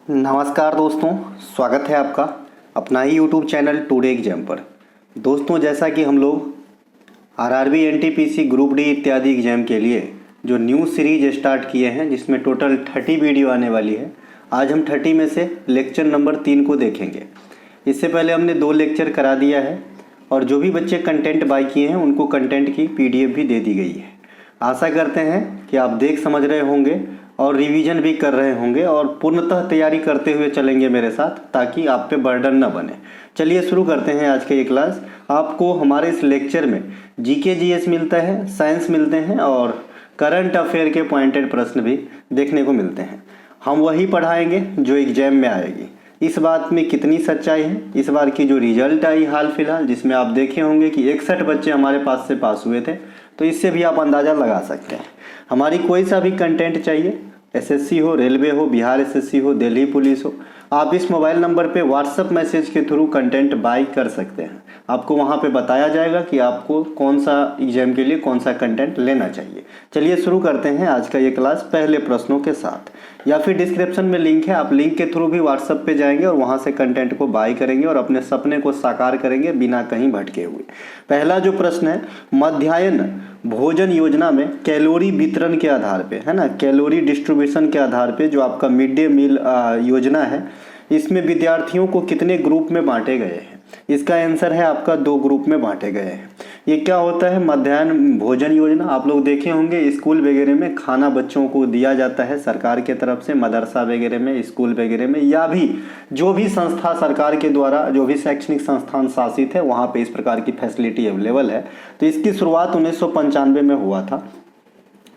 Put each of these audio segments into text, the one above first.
नमस्कार दोस्तों, स्वागत है आपका अपना ही यूट्यूब चैनल टुडे एग्जाम पर। दोस्तों, जैसा कि हम लोग आरआरबी, एनटीपीसी, ग्रुप डी इत्यादि एग्जाम के लिए जो न्यू सीरीज स्टार्ट किए हैं जिसमें टोटल 30 वीडियो आने वाली है, आज हम 30 में से लेक्चर नंबर 3 को देखेंगे। इससे पहले हमने 2 लेक्चर करा दिया है और जो भी बच्चे कंटेंट बाय किए हैं उनको कंटेंट की PDF भी दे दी गई है। आशा करते हैं कि आप देख समझ रहे होंगे और रिवीजन भी कर रहे होंगे और पूर्णतः तैयारी करते हुए चलेंगे मेरे साथ, ताकि आप पे बर्डन न बने। चलिए शुरू करते हैं आज के ये क्लास। आपको हमारे इस लेक्चर में जीके जीएस मिलता है, साइंस मिलते हैं और करंट अफेयर के पॉइंटेड प्रश्न भी देखने को मिलते हैं। हम वही पढ़ाएंगे जो एग्जाम में आएगी। इस बात में कितनी सच्चाई है, इस बार की जो रिजल्ट आई हाल फिलहाल, जिसमें आप देखे होंगे कि 61 बच्चे हमारे पास से पास हुए थे, तो इससे भी आप अंदाज़ा लगा सकते हैं। हमारी कोई सा भी कंटेंट चाहिए, SSC हो, रेलवे हो, बिहार SSC हो, दिल्ली पुलिस हो, आप इस मोबाइल नंबर पे व्हाट्सएप मैसेज के थ्रू कंटेंट बाय कर सकते हैं। आपको वहाँ पे बताया जाएगा कि आपको कौन सा एग्जाम के लिए कौन सा कंटेंट लेना चाहिए। चलिए शुरू करते हैं आज का ये क्लास पहले प्रश्नों के साथ, या फिर डिस्क्रिप्शन में लिंक है, आप लिंक के थ्रू भी व्हाट्सएप पे जाएंगे और वहाँ से कंटेंट को बाय करेंगे और अपने सपने को साकार करेंगे बिना कहीं भटके हुए। पहला जो प्रश्न है, मध्याह्न भोजन योजना में कैलोरी वितरण के आधार पे, है ना, कैलोरी डिस्ट्रीब्यूशन के आधार पे जो आपका मिड डे मील योजना है, इसमें विद्यार्थियों को कितने ग्रुप में बांटे गए हैं? इसका आंसर है आपका 2 ग्रुप में बांटे गए हैं। ये क्या होता है मध्याह्न भोजन योजना? आप लोग देखे होंगे स्कूल वगैरह में खाना बच्चों को दिया जाता है सरकार के तरफ से, मदरसा वगैरह में, स्कूल वगैरह में, या भी जो भी संस्था सरकार के द्वारा जो भी शैक्षणिक संस्थान शासित है वहाँ पे इस प्रकार की फैसिलिटी अवेलेबल है। तो इसकी शुरुआत 1995 में हुआ था।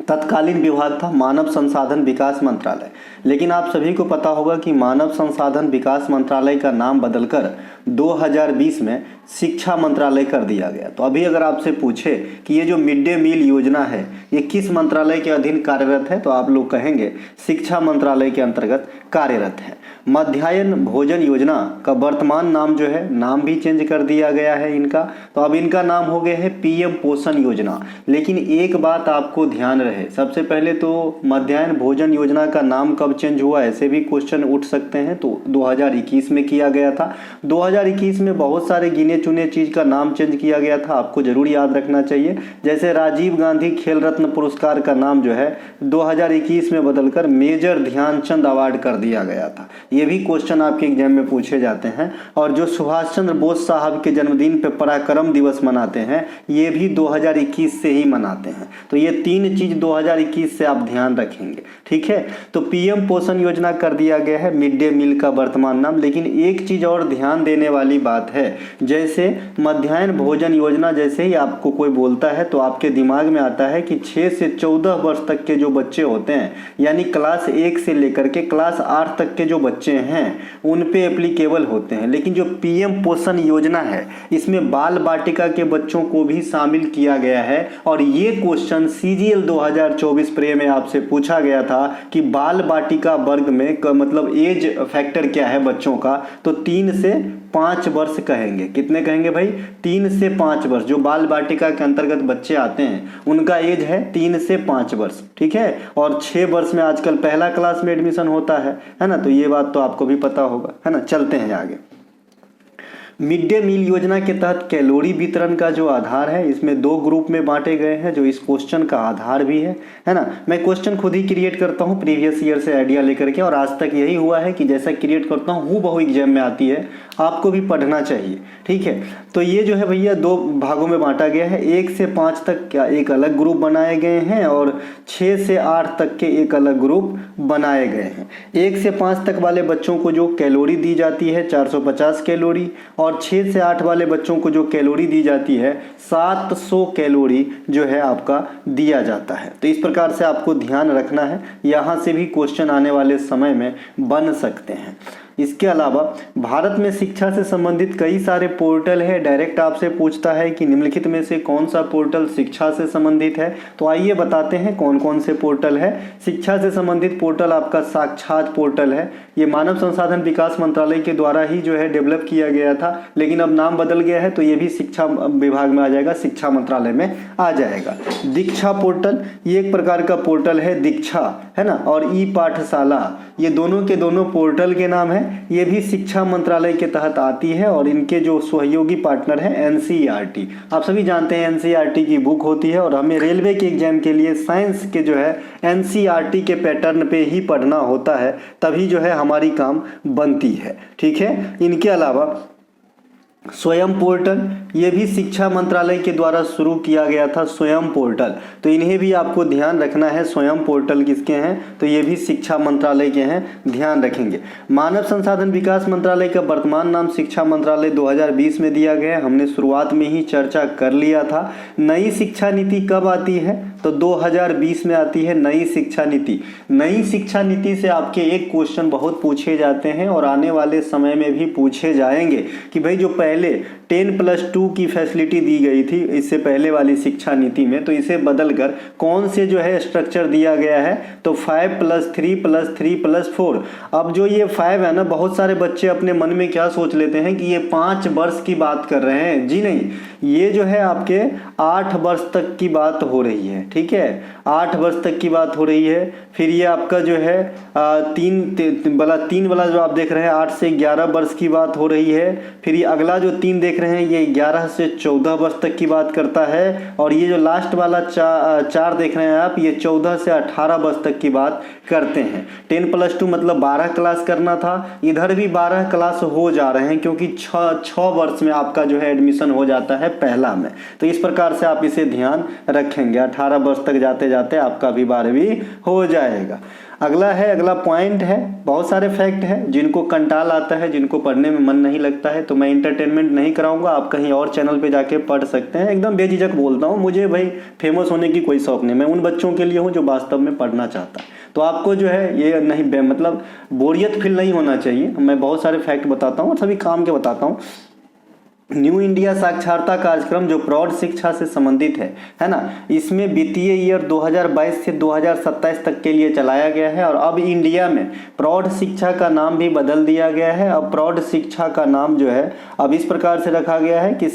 तत्कालीन विभाग था मानव संसाधन विकास मंत्रालय, लेकिन आप सभी को पता होगा कि मानव संसाधन विकास मंत्रालय का नाम बदलकर 2020 में शिक्षा मंत्रालय कर दिया गया। तो अभी अगर आपसे पूछे कि ये जो मिड डे मील योजना है ये किस मंत्रालय के अधीन कार्यरत है, तो आप लोग कहेंगे शिक्षा मंत्रालय के अंतर्गत कार्यरत है। मध्याह्न भोजन योजना का वर्तमान नाम जो है, नाम भी चेंज कर दिया गया है इनका, तो अब इनका नाम हो गया है PM पोषण योजना। लेकिन एक बात आपको ध्यान रहे, सबसे पहले तो मध्याह्न भोजन योजना का नाम कब चेंज हुआ, ऐसे भी क्वेश्चन उठ सकते हैं। तो 2021 में किया गया था। 2021 में बहुत सारे गिने चुने चीज का नाम चेंज किया गया था, आपको जरूर याद रखना चाहिए। जैसे राजीव गांधी खेल रत्न पुरस्कार का नाम जो है 2021 में बदलकर मेजर ध्यानचंद अवार्ड कर दिया गया था। ये भी क्वेश्चन आपके एग्जाम में पूछे जाते हैं। और जो सुभाष चंद्र बोस साहब के जन्मदिन पे पराक्रम दिवस मनाते हैं, ये भी 2021 से ही मनाते हैं। तो ये 3 चीज 2021 से आप ध्यान रखेंगे, ठीक है। तो PM पोषण योजना कर दिया गया है मिड डे मील का वर्तमान नाम। लेकिन एक चीज और ध्यान देने वाली बात है, जैसे मध्याह्न भोजन योजना जैसे ही आपको कोई बोलता है तो आपके दिमाग में आता है कि 6 से 14 वर्ष तक के जो बच्चे होते हैं, यानी क्लास 1 से लेकर के क्लास 8 तक के जो बच्चे हैं उन पे एप्लीकेबल होते हैं। लेकिन जो PM पोषण योजना है इसमें बाल बाटिका के बच्चों को भी शामिल किया गया है। और ये क्वेश्चन CGL 2024 प्रे में आपसे पूछा गया था कि बाल बाटिका वर्ग में मतलब एज फैक्टर क्या है बच्चों का, तो 3 से 5 वर्ष कहेंगे। कितने कहेंगे भाई? 3 से 5 वर्ष। जो बाल बाटिका के अंतर्गत बच्चे आते हैं उनका एज है 3 से 5 वर्ष, ठीक है। और 6 वर्ष में आजकल पहला क्लास में एडमिशन होता है ना। तो ये बात तो आपको भी पता होगा, है ना। चलते हैं आगे। मिड डे मील योजना के तहत कैलोरी वितरण का जो आधार है, इसमें 2 ग्रुप में बांटे गए हैं, जो इस क्वेश्चन का आधार भी है ना। मैं क्वेश्चन खुद ही क्रिएट करता हूँ प्रीवियस ईयर से आइडिया लेकर के, और आज तक यही हुआ है कि जैसा क्रिएट करता हूँ हूबहू एग्जाम में आती है, आपको भी पढ़ना चाहिए, ठीक है। तो ये जो है भैया 2 भागों में बांटा गया है। 1 से 5 तक क्या एक अलग ग्रुप बनाए गए हैं और 6 से 8 तक के एक अलग ग्रुप बनाए गए हैं। 1 से 5 तक वाले बच्चों को जो कैलोरी दी जाती है 450 कैलोरी, और 6 से 8 वाले बच्चों को जो कैलोरी दी जाती है 700 कैलोरी जो है आपका दिया जाता है। तो इस प्रकार से आपको ध्यान रखना है, यहाँ से भी क्वेश्चन आने वाले समय में बन सकते हैं। इसके अलावा भारत में शिक्षा से संबंधित कई सारे पोर्टल है। डायरेक्ट आपसे पूछता है कि निम्नलिखित में से कौन सा पोर्टल शिक्षा से संबंधित है, तो आइए बताते हैं कौन कौन से पोर्टल है। शिक्षा से संबंधित पोर्टल आपका साक्षात पोर्टल है। ये मानव संसाधन विकास मंत्रालय के द्वारा ही जो है डेवलप किया गया था, लेकिन अब नाम बदल गया है, तो ये भी शिक्षा विभाग में आ जाएगा, शिक्षा मंत्रालय में आ जाएगा। दीक्षा पोर्टल, ये एक प्रकार का पोर्टल है, दीक्षा है ना, और ई पाठशाला, ये दोनों के दोनों पोर्टल के नाम है। ये भी शिक्षा मंत्रालय के तहत आती है और इनके जो सहयोगी पार्टनर हैं एनसीईआरटी। आप सभी जानते हैं एनसीईआरटी की बुक होती है और हमें रेलवे के एग्जाम के लिए साइंस के जो है एनसीईआरटी के पैटर्न पे ही पढ़ना होता है, तभी जो है हमारी काम बनती है। ठीक है, इनके अलावा स्वयं पोर्टल, ये भी शिक्षा मंत्रालय के द्वारा शुरू किया गया था, स्वयं पोर्टल, तो इन्हें भी आपको ध्यान रखना है। स्वयं पोर्टल किसके हैं, तो ये भी शिक्षा मंत्रालय के हैं, ध्यान रखेंगे। मानव संसाधन विकास मंत्रालय का वर्तमान नाम शिक्षा मंत्रालय 2020 में दिया गया है, हमने शुरुआत में ही चर्चा कर लिया था। नई शिक्षा नीति कब आती है, तो 2020 में आती है नई शिक्षा नीति। नई शिक्षा नीति से आपके एक क्वेश्चन बहुत पूछे जाते हैं और आने वाले समय में भी पूछे जाएंगे कि भाई जो पहले 10+2 की फैसिलिटी दी गई थी इससे पहले वाली शिक्षा नीति में, तो इसे बदलकर कौन से जो है स्ट्रक्चर दिया गया है, तो 5+3+3+4। अब जो ये 5 है ना, बहुत सारे बच्चे अपने मन में क्या सोच लेते हैं कि ये 5 वर्ष की बात कर रहे हैं। जी नहीं, ये जो है आपके 8 वर्ष तक की बात हो रही है। ठीक है, 8 वर्ष तक की बात हो रही है। फिर ये आपका जो है 3 वाला जो आप देख रहे हैं 8 से 11 वर्ष की बात हो रही है। फिर ये अगला जो 3 देख रहे हैं ये 11 से 14 वर्ष तक की बात करता है। और ये जो लास्ट वाला 4 देख रहे हैं आप, ये 14 से 18 वर्ष तक की बात करते हैं। 10+2 मतलब 12 क्लास करना था, इधर भी 12 क्लास हो जा रहे हैं क्योंकि 6 वर्ष में आपका जो है एडमिशन हो जाता है पहला में। तो इस प्रकार से आप इसे ध्यान रखेंगे, 18 वर्ष तक जाते जाते आपका भी 12वीं हो जाएगा। अगला पॉइंट है, बहुत सारे फैक्ट हैं जिनको कंटाल आता है, जिनको पढ़ने में मन नहीं लगता है, तो मैं इंटरटेनमेंट नहीं कराऊंगा, आप कहीं और चैनल पे जाके पढ़ सकते हैं। एकदम बेझिझक बोलता हूँ, मुझे भाई फेमस होने की कोई शौक नहीं, मैं उन बच्चों के लिए हूँ जो वास्तव में पढ़ना चाहता है। तो आपको जो है ये नहीं मतलब बोरियत फील नहीं होना चाहिए। मैं बहुत सारे फैक्ट बताता हूँ और सभी काम के बताता हूँ। न्यू इंडिया साक्षरता कार्यक्रम जो प्रौढ़ शिक्षा से संबंधित है ना, इसमें वित्तीय ईयर 2022 से 2027 तक के लिए चलाया गया है। और अब इंडिया में प्रौढ़ शिक्षा का नाम भी बदल दिया गया है। अब प्रौढ़ शिक्षा का नाम जो है अब इस प्रकार से रखा गया है कि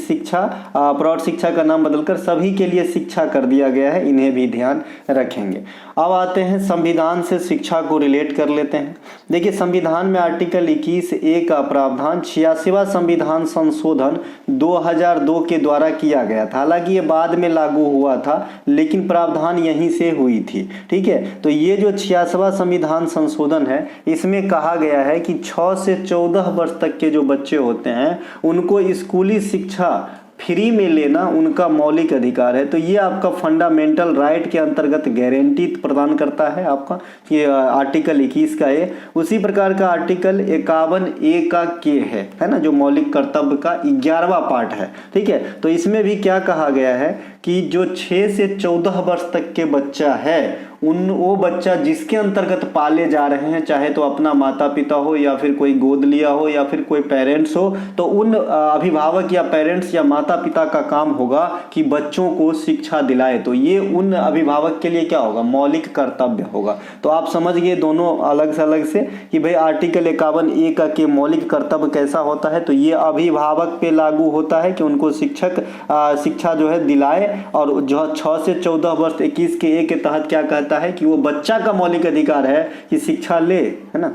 प्रौढ़ शिक्षा का नाम बदलकर सभी के लिए शिक्षा कर दिया गया है, इन्हें भी ध्यान रखेंगे। अब आते हैं संविधान से शिक्षा को रिलेट कर लेते हैं। देखिए, संविधान में आर्टिकल 21(a) का प्रावधान 86वां संविधान संशोधन 2002 के द्वारा किया गया था। हालांकि ये बाद में लागू हुआ था, लेकिन प्रावधान यहीं से हुई थी। ठीक है, तो ये जो 86वां संविधान संशोधन है, इसमें कहा गया है कि 6 से 14 वर्ष तक के जो बच्चे होते हैं उनको स्कूली शिक्षा फ्री में लेना उनका मौलिक अधिकार है। तो ये आपका फंडामेंटल राइट के अंतर्गत गारंटी प्रदान करता है आपका ये आर्टिकल 21 का ए। उसी प्रकार का आर्टिकल 51(a) का के है ना, जो मौलिक कर्तव्य का 11वां पार्ट है। ठीक है, तो इसमें भी क्या कहा गया है कि जो 6 से 14 वर्ष तक के बच्चा है वो बच्चा जिसके अंतर्गत पाले जा रहे हैं, चाहे तो अपना माता पिता हो या फिर कोई गोद लिया हो या फिर कोई पेरेंट्स हो, तो उन अभिभावक या पेरेंट्स या माता पिता का काम होगा कि बच्चों को शिक्षा दिलाए। तो ये उन अभिभावक के लिए क्या होगा, मौलिक कर्तव्य होगा। तो आप समझ गए दोनों अलग से कि भाई आर्टिकल 51(a) का के मौलिक कर्तव्य कैसा होता है। तो ये अभिभावक पे लागू होता है कि उनको शिक्षा जो है दिलाए। और जो 6 से 14 वर्ष 21 के ए के तहत क्या कहता है कि वो बच्चा का मौलिक अधिकार है कि शिक्षा ले, है ना।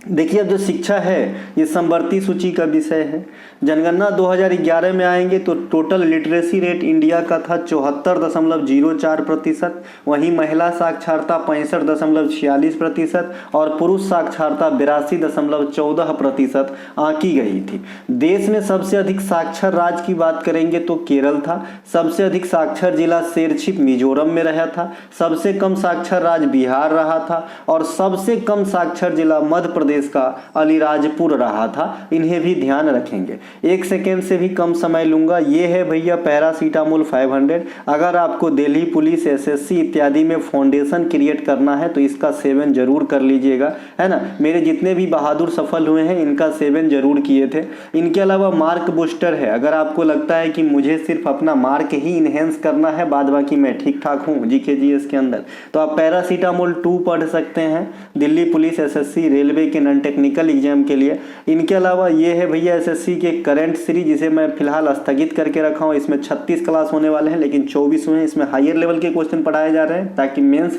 देखिए, अब जो शिक्षा है ये समवर्ती सूची का विषय है। जनगणना 2011 में आएंगे तो टोटल लिटरेसी रेट इंडिया का था 74.04%। वहीं महिला साक्षरता 65.46% और पुरुष साक्षरता 82.14% आंकी गई थी। देश में सबसे अधिक साक्षर राज्य की बात करेंगे तो केरल था। सबसे अधिक साक्षर जिला शेरछिप मिजोरम में रहा था। सबसे कम साक्षर राज्य बिहार रहा था और सबसे कम साक्षर जिला मध्य प्रदेश का अलीराजपुर रहा था। इन्हें भी ध्यान रखेंगे। 1 सेकेंड से भी कम समय लूंगा। ये है भैया पैरासीटामोल 500। अगर आपको दिल्ली पुलिस, एसएससी इत्यादि में फाउंडेशन क्रिएट करना है तो इसका सेवन जरूर कर लीजिएगा, है ना। मेरे जितने भी बहादुर सफल हुए हैं इनका सेवन जरूर किए थे। इनके अलावा मार्क बूस्टर है। अगर आपको लगता है कि मुझे सिर्फ अपना मार्क ही इनहेंस करना है, बाद बाकी मैं ठीक ठाक हूँ जीके जीएस के अंदर, तो आप पैरासीटामोल 2 पढ़ सकते हैं। दिल्ली पुलिस, एसएससी, रेलवे के के नॉन टेक्निकल एग्जाम के लिए। इनके अलावा ये है भैया एसएससी के करंट सीरीज, जिसे मैं फिलहाल स्थगित करके रखा हूँ। इसमें 36 क्लास होने वाले हैं, लेकिन 24 हुए हैं। इसमें हायर लेवल के क्वेश्चन पढ़ाए जा रहे हैं ताकि मेंस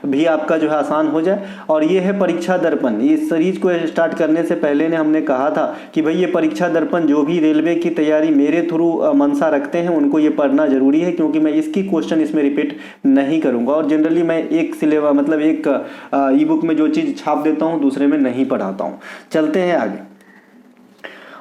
भी आपका जो है आसान हो जाए। और ये है परीक्षा दर्पण। इस सीरीज को स्टार्ट करने से पहले ने हमने कहा था कि भाई ये परीक्षा दर्पण जो भी रेलवे की तैयारी मेरे थ्रू मंशा रखते हैं उनको ये पढ़ना जरूरी है, क्योंकि मैं इसकी क्वेश्चन इसमें रिपीट नहीं करूंगा। और जनरली मैं एक सिलेबस मतलब एक ई बुक में जो चीज़ छाप देता हूँ दूसरे में नहीं पढ़ाता हूँ। चलते हैं आगे।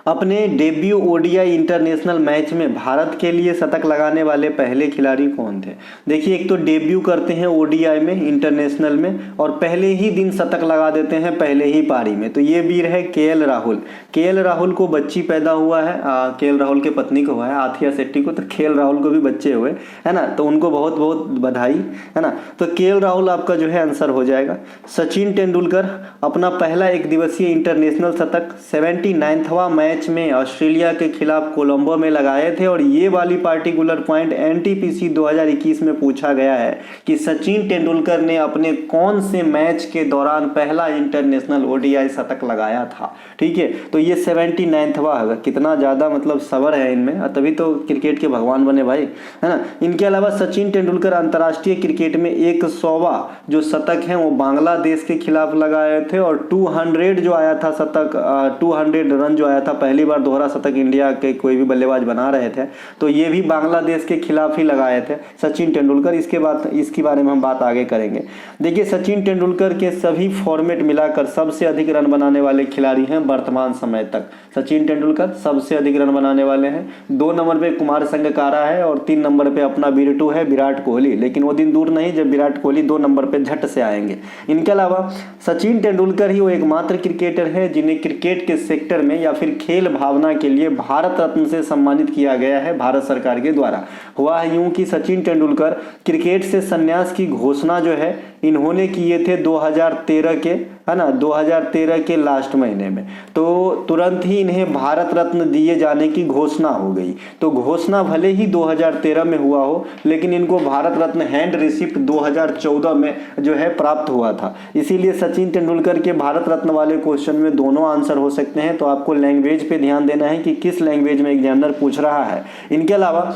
अपने डेब्यू ओडीआई इंटरनेशनल मैच में भारत के लिए शतक लगाने वाले पहले खिलाड़ी कौन थे? देखिए, एक तो डेब्यू करते हैं ओडीआई में, इंटरनेशनल में, और पहले ही दिन शतक लगा देते हैं पहले ही पारी में। तो ये वीर है केएल राहुल। केएल राहुल को बच्ची पैदा हुआ है, केएल राहुल के पत्नी को हुआ है आथिया शेट्टी को, तो केएल राहुल को भी बच्चे हुए है ना, तो उनको बहुत बहुत बधाई है ना। तो केएल राहुल आपका जो है आंसर हो जाएगा। सचिन तेंदुलकर अपना पहला एक दिवसीय इंटरनेशनल शतक 79वां मैच में ऑस्ट्रेलिया के खिलाफ कोलंबो में लगाए थे। और ये वाली पार्टिकुलर पॉइंट एनटीपीसी 2021 में पूछा गया है कि सचिन तेंदुलकर ने अपने कौन से मैच के दौरान पहला इंटरनेशनल ओडीआई शतक लगाया था। ठीक है, तो ये 79वां है। कितना ज़्यादा मतलब सबर है इनमें, तभी तो क्रिकेट के भगवान बने भाई, है ना। इनके अलावा सचिन तेंदुलकर अंतर्राष्ट्रीय क्रिकेट में 100वां जो शतक है वो बांग्लादेश के खिलाफ लगाए थे। और 200 जो आया था शतक, 200 रन जो आया था, पहली बार दोहरा शतक इंडिया के कोई भी बल्लेबाज बना रहे थे, तो ये भी बांग्लादेश के खिलाफ ही लगाए थे सचिन तेंदुलकर। इसके बाद इसके बारे में हम बात आगे करेंगे। देखिए, सचिन तेंदुलकर के सभी फॉर्मेट मिलाकर सबसे अधिक रन बनाने वाले खिलाड़ी हैं वर्तमान समय तक। सचिन तेंदुलकर सबसे अधिक रन बनाने वाले हैं। 2 नंबर पे कुमार संगकारा है और 3 नंबर पे अपना बिरटू है विराट कोहली। लेकिन वो दिन दूर नहीं जब विराट कोहली 2 नंबर पे झट से आएंगे। इनके अलावा सचिन तेंदुलकर ही वो एकमात्र क्रिकेटर है जिन्हें क्रिकेट के सेक्टर में या फिर खेल भावना के लिए भारत रत्न से सम्मानित किया गया है भारत सरकार के द्वारा। हुआ है यूं कि सचिन तेंदुलकर क्रिकेट से संन्यास की घोषणा जो है इन्होंने किए थे 2013 के, है ना, 2013 के लास्ट महीने में। तो तुरंत ही इन्हें भारत रत्न दिए जाने की घोषणा हो गई। तो घोषणा भले ही 2013 में हुआ हो, लेकिन इनको भारत रत्न हैंड रिसिप्ट 2014 में जो है प्राप्त हुआ था। इसीलिए सचिन तेंदुलकर के भारत रत्न वाले क्वेश्चन में दोनों आंसर हो सकते हैं। तो आपको लैंग्वेज पे ध्यान देना है कि किस लैंग्वेज में एग्जामिनर पूछ रहा है। इनके अलावा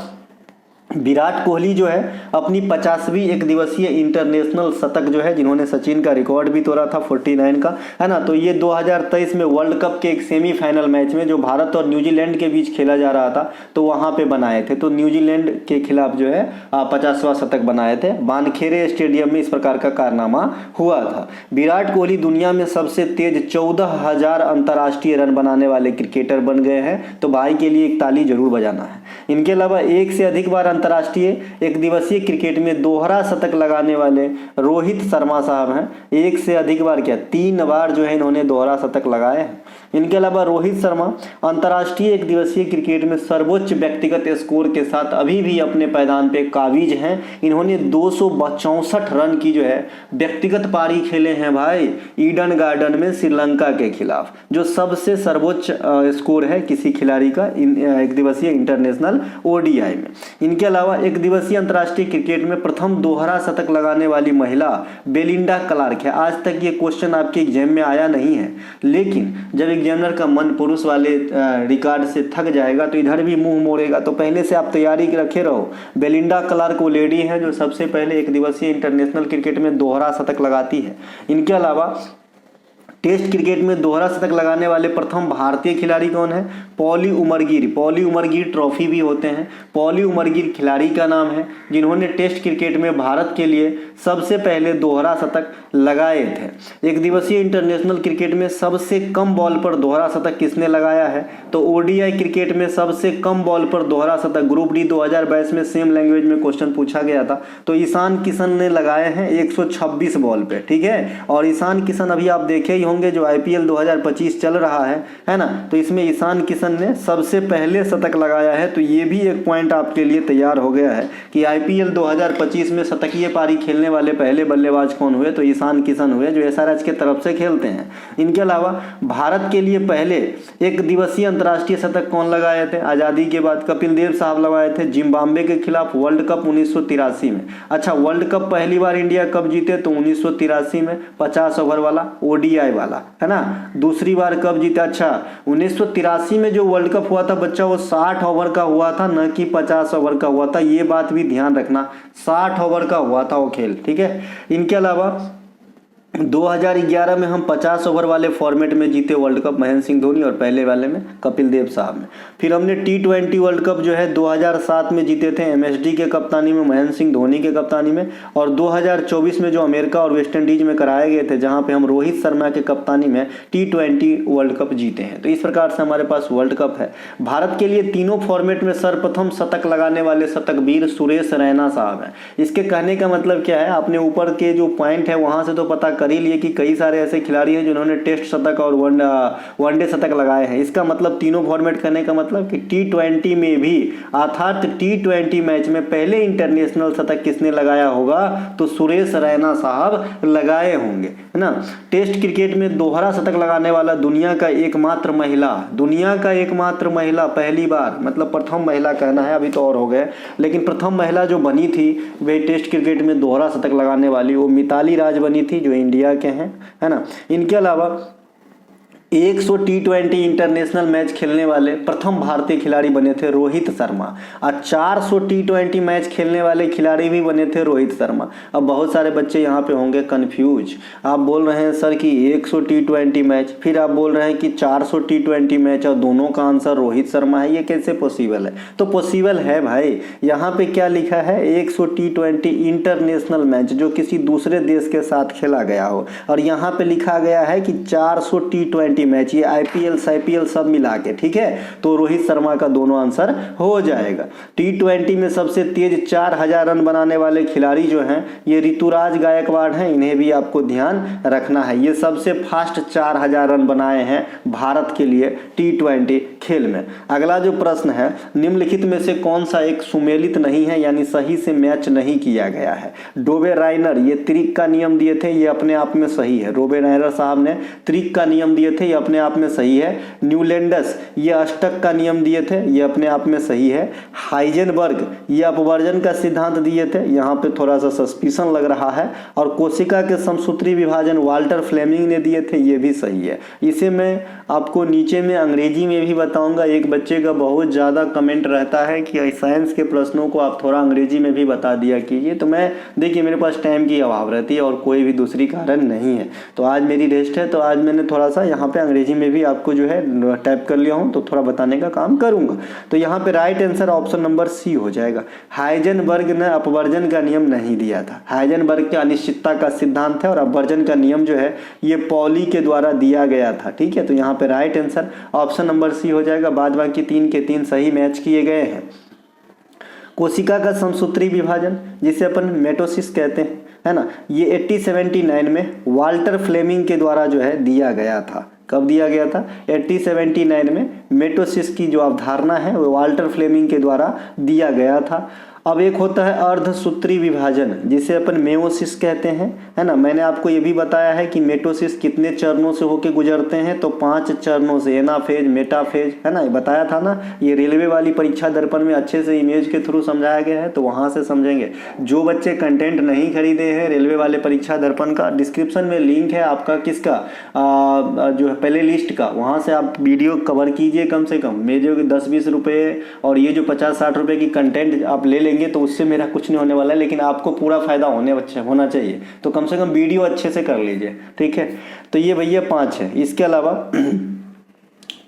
विराट कोहली जो है अपनी 50वीं एक दिवसीय इंटरनेशनल शतक जो है, जिन्होंने सचिन का रिकॉर्ड भी तोड़ा था 49 का, है ना, तो ये 2023 में वर्ल्ड कप के एक सेमीफाइनल मैच में जो भारत और न्यूजीलैंड के बीच खेला जा रहा था, तो वहां पे बनाए थे। तो न्यूजीलैंड के खिलाफ जो है 50वां शतक बनाए थे। वानखेड़े स्टेडियम में इस प्रकार का कारनामा हुआ था। विराट कोहली दुनिया में सबसे तेज 14,000 अंतर्राष्ट्रीय रन बनाने वाले क्रिकेटर बन गए हैं। तो भाई के लिए एक ताली जरूर बजाना है। इनके अलावा एक से अधिक बार अंतर्राष्ट्रीय एक दिवसीय क्रिकेट में दोहरा शतक लगाने वाले रोहित शर्मा साहब हैं। एक से अधिक बार क्या, 3 बार जो है इन्होंने दोहरा शतक लगाए हैं। इनके अलावा रोहित शर्मा अंतर्राष्ट्रीय एक दिवसीय क्रिकेट में सर्वोच्च व्यक्तिगत स्कोर के साथ अभी भी अपने पैदान पे काबिज हैं। इन्होंने 264 रन की जो है व्यक्तिगत पारी खेले हैं भाई, ईडन गार्डन में श्रीलंका के खिलाफ, जो सबसे सर्वोच्च स्कोर है किसी खिलाड़ी का एक दिवसीय इंटरनेशनल ओडीआई में। इनके अलावा एक दिवसीय अंतर्राष्ट्रीय क्रिकेट में प्रथम दोहरा शतक लगाने वाली महिला बेलिंडा क्लार्क है। आज तक ये क्वेश्चन आपके एग्जाम में आया नहीं है, लेकिन जब एग्जामिनर का मन पुरुष वाले रिकॉर्ड से थक जाएगा तो इधर भी मुंह मोड़ेगा। तो पहले से आप तैयारी रखे रहो। बेलिंडा क्लार्क वो लेडी है जो सबसे पहले एक दिवसीय इंटरनेशनल क्रिकेट में दोहरा शतक लगाती है। इनके अलावा टेस्ट क्रिकेट में दोहरा शतक लगाने वाले प्रथम भारतीय खिलाड़ी कौन है? पॉली उमरगिर। पॉली उमरगिर ट्रॉफी भी होते हैं। पॉली उमरगिर खिलाड़ी का नाम है जिन्होंने टेस्ट क्रिकेट में भारत के लिए सबसे पहले दोहरा शतक लगाए थे। एक दिवसीय इंटरनेशनल क्रिकेट में सबसे कम बॉल पर दोहरा शतक किसने लगाया है? तो ओडीआई क्रिकेट में सबसे कम बॉल पर दोहरा शतक ग्रुप डी 2022 में सेम लैंग्वेज में क्वेश्चन पूछा गया था, तो ईशान किशन ने लगाए हैं 126 बॉल पे। ठीक है, और ईशान किशन अभी आप देखे ही होंगे जो आईपीएल 2025 चल रहा है ना, तो इसमें ईशान किशन ने सबसे पहले शतक लगाया है। तो ये भी एक पॉइंट आपके लिए तैयार हो गया है कि आईपीएल 2025 में शतकीय पारी खेलने वाले पहले बल्लेबाज कौन हुए? तो ईशान किशन हुए जो एसआरएच के तरफ से खेलते हैं। इनके अलावा भारत के लिए पहले एक दिवसीय अंतर्राष्ट्रीय शतक कौन लगाए थे? आज़ादी के बाद कपिल देव साहब लगाए थे जिम्बाब्वे के खिलाफ वर्ल्ड कप 1983 में। अच्छा, वर्ल्ड कप पहली बार इंडिया कब जीते? तो 1983 में 50 ओवर वाला ओडीआई वाला, है ना। दूसरी बार कब जीता? अच्छा 1983 में जो वर्ल्ड कप हुआ था बच्चा, वो 60 ओवर का हुआ था, न कि 50 ओवर का हुआ था। ये बात भी ध्यान रखना, 60 ओवर का हुआ था वो खेल, ठीक है। इनके अलावा 2011 में हम 50 ओवर वाले फॉर्मेट में जीते वर्ल्ड कप, महेंद्र सिंह धोनी, और पहले वाले में कपिल देव साहब में। फिर हमने T20 वर्ल्ड कप जो है 2007 में जीते थे, MSD के कप्तानी में, महेंद्र सिंह धोनी के कप्तानी में। और 2024 में जो अमेरिका और वेस्ट इंडीज में कराए गए थे, जहां पे हम रोहित शर्मा के कप्तानी में T20 वर्ल्ड कप जीते हैं। तो इस प्रकार से हमारे पास वर्ल्ड कप है। भारत के लिए तीनों फॉर्मेट में सर्वप्रथम शतक लगाने वाले शतकवीर सुरेश रैना साहब हैं। इसके कहने का मतलब क्या है, आपने ऊपर के जो पॉइंट है वहां से तो पता कर ही लिए कि कई सारे ऐसे खिलाड़ी हैं जिन्होंने टेस्ट शतक और वनडे शतक लगाए हैं। इसका मतलब तीनों फॉर्मेट करने का मतलब कि T20 में भी, अर्थात T20 मैच में पहले इंटरनेशनल शतक किसने लगाया होगा? तो सुरेश रैना साहब लगाए होंगे, है ना। टेस्ट क्रिकेट में दोहरा शतक लगाने वाला दुनिया का एकमात्र महिला, पहली बार, मतलब प्रथम महिला कहना है, अभी तो और हो गए, लेकिन प्रथम महिला जो बनी थी वे टेस्ट क्रिकेट में दोहरा शतक लगाने वाली, वो मिताली राज बनी थी, जो इंडिया के हैं, है ना। इनके अलावा 100 T20 इंटरनेशनल मैच खेलने वाले प्रथम भारतीय खिलाड़ी बने थे रोहित शर्मा, और 400 T20 मैच खेलने वाले खिलाड़ी भी बने थे रोहित शर्मा। अब बहुत सारे बच्चे यहाँ पे होंगे कंफ्यूज, आप बोल रहे हैं सर कि 100 T20 मैच, फिर आप बोल रहे हैं कि 400 T20 मैच, और दोनों का आंसर रोहित शर्मा है, ये कैसे पॉसिबल है? तो पॉसिबल है भाई, यहाँ पे क्या लिखा है? 100 T20 इंटरनेशनल मैच जो किसी दूसरे देश के साथ खेला गया हो, और यहाँ पे लिखा गया है कि 400 T20 मैच, ये IPL सब मिला के, ठीक है। तो रोहित शर्मा का दोनों आंसर हो जाएगा। T20 में सबसे तेज 4000 रन बनाने वाले खिलाड़ी जो हैं, ये ऋतुराज गायकवाड़ हैं, इन्हें भी आपको ध्यान रखना है। ये सबसे फास्ट 4000 रन बनाए हैं भारत के लिए T20 खेल में। अगला जो प्रश्न है, निम्नलिखित में से कौन सा एक सुमेलित नहीं है, यानी सही से मैच नहीं किया गया है? डोबे राइनर, ये त्रिक का नियम दिए थे, ये अपने आप में सही है। डोबे राइनर साहब ने त्रिक का नियम दिए थे, ये अपने आप में सही है। न्यूलैंडस, ये अष्टक का नियम दिए थे, ये अपने आप में सही है। हाइजेनबर्ग, ये अपवर्जन का सिद्धांत दिए थे, यहाँ पे थोड़ा सा सस्पिशन लग रहा है। और कोशिका के समसूत्री विभाजन वाल्टर फ्लेमिंग ने दिए थे, ये भी सही है। इसे मैं आपको नीचे में अंग्रेजी में भी बताऊंगा। एक बच्चे का बहुत ज़्यादा कमेंट रहता है कि साइंस के प्रश्नों को आप थोड़ा अंग्रेजी में भी बता दिया कीजिए, तो मैं देखिए मेरे पास टाइम की अभाव रहती है और कोई भी दूसरी कारण नहीं है। तो आज मेरी रेस्ट है, तो आज मैंने थोड़ा सा यहाँ पे अंग्रेजी में भी आपको जो है टाइप कर लिया हूँ, तो थोड़ा बताने का काम करूँगा। तो यहाँ पे right answer option number C हो जाएगा। हाइजेनबर्ग ने अपवर्जन का नियम नहीं दिया था। हाइजेनबर्ग के अनिश्चितता का सिद्धांत है, और अपवर्जन का नियम जो है ये पॉली के द्वारा दिया गया था, ठीक है। तो यहाँ पे right answer option number C हो जाएगा। बाद बाकी 3 के 3 सही मैच किए गए हैं। कोशिका का समसूत्री विभाजन, जिसे अपन मेटोसिस कहते हैं, है ना, ये 1879 में वाल्टर फ्लेमिंग के द्वारा जो है दिया गया था। कब दिया गया था? 1879 में मेटोसिस की जो अवधारणा है वो वाल्टर फ्लेमिंग के द्वारा दिया गया था। अब एक होता है अर्धसूत्री विभाजन, जिसे अपन मेयोसिस कहते हैं, है ना। मैंने आपको ये भी बताया है कि मेटोसिस कितने चरणों से होके गुजरते हैं, तो 5 चरणों से, एनाफेज, मेटाफेज, है ना, ये बताया था ना। ये रेलवे वाली परीक्षा दर्पण में अच्छे से इमेज के थ्रू समझाया गया है, तो वहाँ से समझेंगे। जो बच्चे कंटेंट नहीं खरीदे हैं रेलवे वाले परीक्षा दर्पण का, डिस्क्रिप्शन में लिंक है आपका किसका, जो है प्ले लिस्ट का, वहाँ से आप वीडियो कवर कीजिए। कम से कम मेरे 10-20 रुपये और ये जो 50-60 रुपये की कंटेंट आप ले लेंगे तो उससे मेरा कुछ नहीं होने वाला है, लेकिन आपको पूरा फायदा होना चाहिए। तो कम से कम वीडियो अच्छे से कर लीजिए, ठीक है। तो ये भैया 5 है। इसके अलावा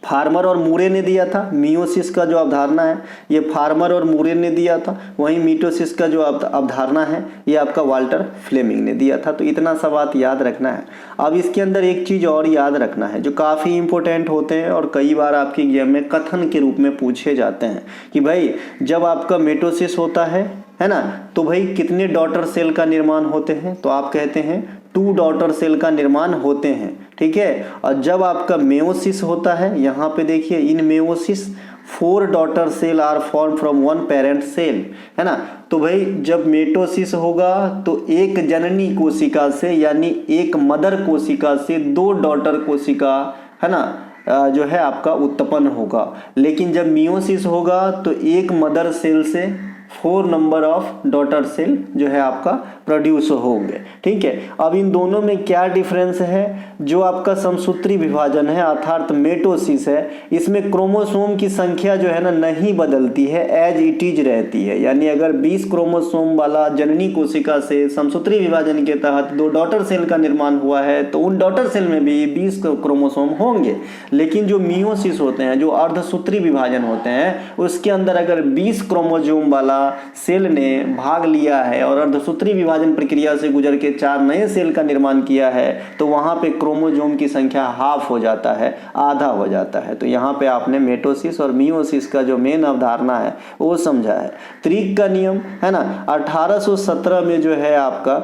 फार्मर और मूरे ने दिया था मियोसिस का जो अवधारणा है, ये फार्मर और मूरे ने दिया था। वहीं मिटोसिस का जो अवधारणा है ये आपका वाल्टर फ्लेमिंग ने दिया था। तो इतना सा बात याद रखना है। अब इसके अंदर एक चीज़ और याद रखना है जो काफ़ी इंपॉर्टेंट होते हैं और कई बार आपके एग्जाम में कथन के रूप में पूछे जाते हैं कि भाई जब आपका मिटोसिस होता है ना, तो भाई कितने डॉटर सेल का निर्माण होते हैं? तो आप कहते हैं 2 डॉटर सेल का निर्माण होते हैं, ठीक है। और जब आपका मेयोसिस होता है, यहाँ पे देखिए in meiosis 4 daughter cell are form from 1 parent cell, है ना। तो भाई जब मेटोसिस होगा तो एक जननी कोशिका से, यानी एक मदर कोशिका से 2 डॉटर कोशिका, है ना, जो है आपका उत्पन्न होगा। लेकिन जब मियोसिस होगा तो एक मदर सेल से 4 नंबर ऑफ डॉटर सेल जो है आपका प्रोड्यूस होंगे। ठीक है, अब इन दोनों में क्या डिफरेंस है? जो आपका समसूत्री विभाजन है अर्थात मेटोसिस है, इसमें क्रोमोसोम की संख्या जो है ना नहीं बदलती है, एज इट इज रहती है। यानी अगर 20 क्रोमोसोम वाला जननी कोशिका से समसूत्री विभाजन के तहत 2 डॉटर सेल का निर्माण हुआ है तो उन डॉटर सेल में भी 20 क्रोमोसोम होंगे। लेकिन जो मियोसिस होते हैं, जो अर्धसूत्री विभाजन होते हैं, उसके अंदर अगर 20 क्रोमोसोम वाला सेल ने भाग लिया है और अर्धसूत्री विभाजन प्रक्रिया से गुजर के 4 नए सेल का निर्माण किया है तो वहां पे क्रोमोसोम की संख्या हाफ हो जाता है, आधा हो जाता है। तो यहाँ पे आपने मेटोसिस और मियोसिस का जो मेन अवधारणा है वो समझा है। त्रिक का नियम है ना 1817 में जो है आपका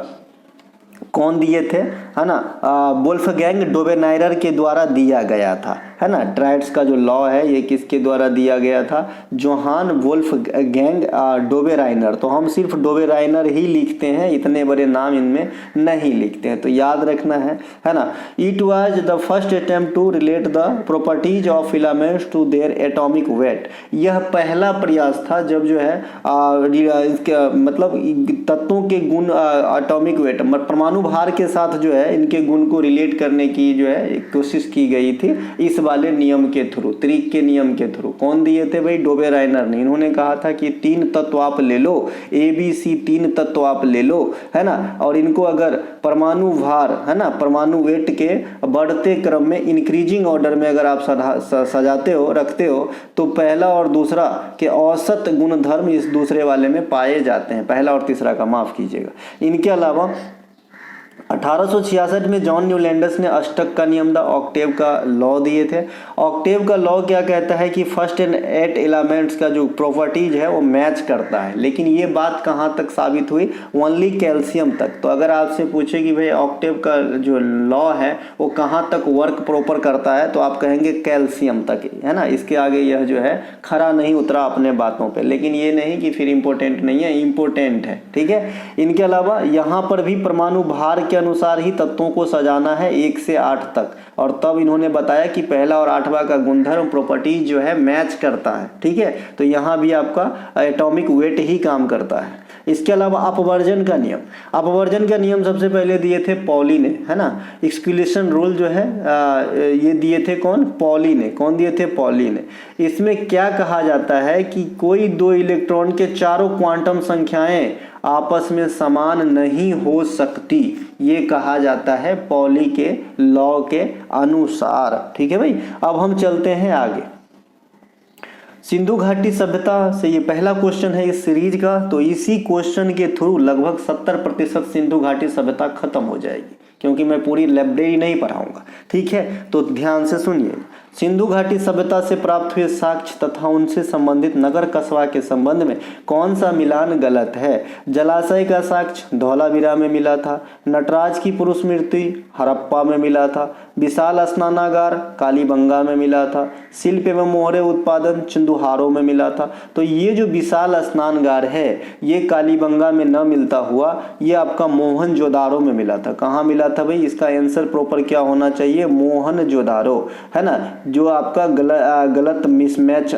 कौन दिए थे, है ना, वोल्फगैंग डोबेनाइरर के द्वारा दिया गया था, है ना। ट्राइड्स का जो लॉ है ये किसके द्वारा दिया गया था? Johann Wolfgang Dobereiner. तो हम सिर्फ डोबेराइनर ही लिखते हैं, इतने बड़े नाम इनमें नहीं लिखते हैं, तो याद रखना है ना। It was the first attempt to relate the properties of filaments to their atomic weight. यह पहला प्रयास था जब जो है इसके मतलब तत्वों के गुण एटॉमिक वेट परमाणु भार के साथ जो है इनके गुण को रिलेट करने की जो है कोशिश की गई थी इस वाले नियम के थ्रू, त्रिक के नियम के थ्रू। कौन दिए थे भाई? डोबेराइनर ने। इन्होंने कहा था कि 3 तत्व आप ले लो, ABC 3 तत्व आप ले लो, है ना, और इनको अगर परमाणु भार, है ना, परमाणु वेट के बढ़ते क्रम में इंक्रीजिंग ऑर्डर में अगर आप सजाते हो, रखते हो, तो पहला और दूसरा के औसत गुणधर्म इस दूसरे वाले में पाए जाते हैं, पहला और तीसरा का, माफ कीजिएगा। इनके अलावा 1866 में जॉन न्यूलैंडस ने अष्टक का नियम द ऑक्टेव का लॉ दिए थे। ऑक्टेव का लॉ क्या कहता है कि फर्स्ट एंड 8 एलिमेंट्स का जो प्रॉपर्टीज है वो मैच करता है। लेकिन ये बात कहाँ तक साबित हुई? ओनली कैल्शियम तक। तो अगर आपसे पूछे कि भाई ऑक्टेव का जो लॉ है वो कहाँ तक वर्क प्रॉपर करता है, तो आप कहेंगे कैल्शियम तक, है ना। इसके आगे यह जो है खरा नहीं उतरा अपने बातों पे। लेकिन ये नहीं कि फिर इंपॉर्टेंट नहीं है, इंपॉर्टेंट है, ठीक है। इनके अलावा यहाँ पर भी परमाणु भार के अनुसार ही तत्वों को सजाना है 1 से 8 तक, और तब इन्होंने बताया कि पहला और 8वां का गुणधर्म प्रॉपर्टीज जो है मैच करता है, ठीक है। तो यहाँ भी आपका एटॉमिक वेट ही काम करता है। इसके अलावा अपवर्जन का नियम, अपवर्जन का नियम सबसे पहले दिए थे पॉली ने, है ना। एक्सक्लूशन रूल जो है ये दिए थे कौन? पॉली ने। कौन दिए थे? पॉली ने। इसमें क्या कहा जाता है कि कोई 2 इलेक्ट्रॉन के चारों क्वांटम संख्याएं आपस में समान नहीं हो सकती, ये कहा जाता है पॉली के लॉ के अनुसार, ठीक है भाई। अब हम चलते हैं आगे। सिंधु घाटी सभ्यता से ये पहला क्वेश्चन है इस सीरीज का, तो इसी क्वेश्चन के थ्रू लगभग 70% सिंधु घाटी सभ्यता खत्म हो जाएगी, क्योंकि मैं पूरी लाइब्रेरी नहीं पढ़ाऊंगा, ठीक है। तो ध्यान से सुनिए। सिंधु घाटी सभ्यता से प्राप्त हुए साक्ष्य तथा उनसे संबंधित नगर कस्बा के संबंध में कौन सा मिलान गलत है? जलाशय का साक्ष्य धौलावीरा में मिला था, नटराज की पुरुष मूर्ति हड़प्पा में मिला था, विशाल स्नानागार कालीबंगा में मिला था, शिल्प एवं मोहरे उत्पादन चिंदुहारों में मिला था। तो ये जो विशाल स्नानागार है ये कालीबंगा में न मिलता हुआ ये आपका मोहनजोदारो में मिला था। कहाँ मिला था भाई? इसका आंसर प्रॉपर क्या होना चाहिए? मोहनजोदारो, है ना। जो आपका गलत मिसमैच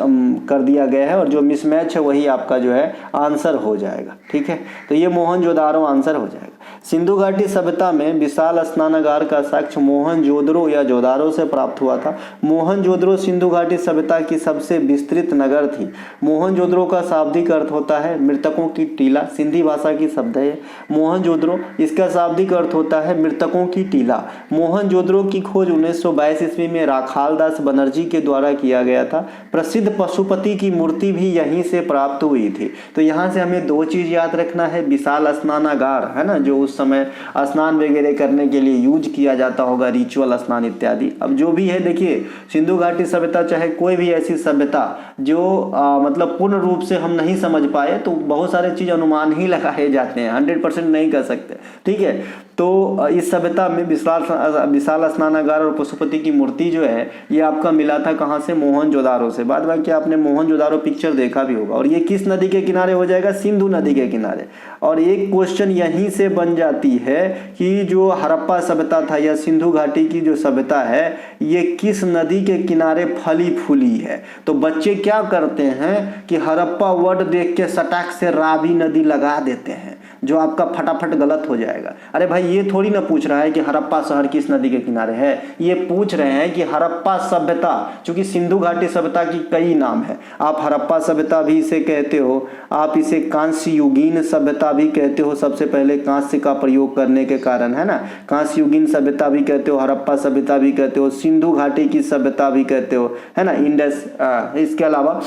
कर दिया गया है, और जो मिसमैच है वही आपका जो है आंसर हो जाएगा, ठीक है। तो ये मोहनजोदारो आंसर हो जाएगा। सिंधु घाटी सभ्यता में विशाल स्नानागार का साक्ष्य मोहनजोदड़ो या जोदारो से प्राप्त हुआ था। मोहनजोदड़ो सिंधु घाटी सभ्यता की सबसे विस्तृत नगर थी। मोहनजोदड़ो का शाब्दिक अर्थ होता है मृतकों की टीला, सिंधी भाषा की शब्द है मोहनजोदड़ो, इसका शाब्दिक अर्थ होता है मृतकों की टीला। मोहनजोदड़ो की खोज 1922 ईस्वी में राखालदास बनर्जी के द्वारा किया गया था। प्रसिद्ध पशुपति की मूर्ति भी यहीं से प्राप्त हुई थी। तो यहाँ से हमें 2 चीज याद रखना है, विशाल स्नानागार, है ना, जो उस समय स्नान वगैरह करने के लिए यूज किया जाता होगा, रिचुअल स्नान इत्यादि। अब जो भी है देखिए, सिंधु घाटी सभ्यता चाहे कोई भी ऐसी सभ्यता जो मतलब पूर्ण रूप से हम नहीं समझ पाए, तो बहुत सारे चीज अनुमान ही लगाए जाते हैं, 100% नहीं कर सकते, ठीक है। तो इस सभ्यता में विशाल स्नानागार और पशुपति की मूर्ति जो है ये आपका मिला था कहाँ से? मोहनजोदारो से। बाद बाकी आपने मोहनजोदारो पिक्चर देखा भी होगा। और ये किस नदी के किनारे हो जाएगा? सिंधु नदी के किनारे। और एक क्वेश्चन यहीं से बन जाती है कि जो हड़प्पा सभ्यता था या सिंधु घाटी की जो सभ्यता है ये किस नदी के किनारे फली फूली है? तो बच्चे क्या करते हैं कि हड़प्पा वर्ड देख के सटाक से रावी नदी लगा देते हैं, जो आपका फटाफट गलत हो जाएगा। अरे भाई ये थोड़ी ना पूछ रहा है कि हड़प्पा शहर किस नदी के किनारे है, ये पूछ रहे हैं कि हड़प्पा सभ्यता, चूंकि सिंधु घाटी सभ्यता की कई नाम है, आप हड़प्पा सभ्यता भी इसे कहते हो, आप इसे कांस्य युगीन सभ्यता भी कहते हो, सबसे पहले कांस्य का प्रयोग करने के कारण, है ना। कांस्य युगीन सभ्यता भी कहते हो, हड़प्पा सभ्यता भी कहते हो, सिंधु घाटी की सभ्यता भी कहते हो, है ना, इंडस। इसके अलावा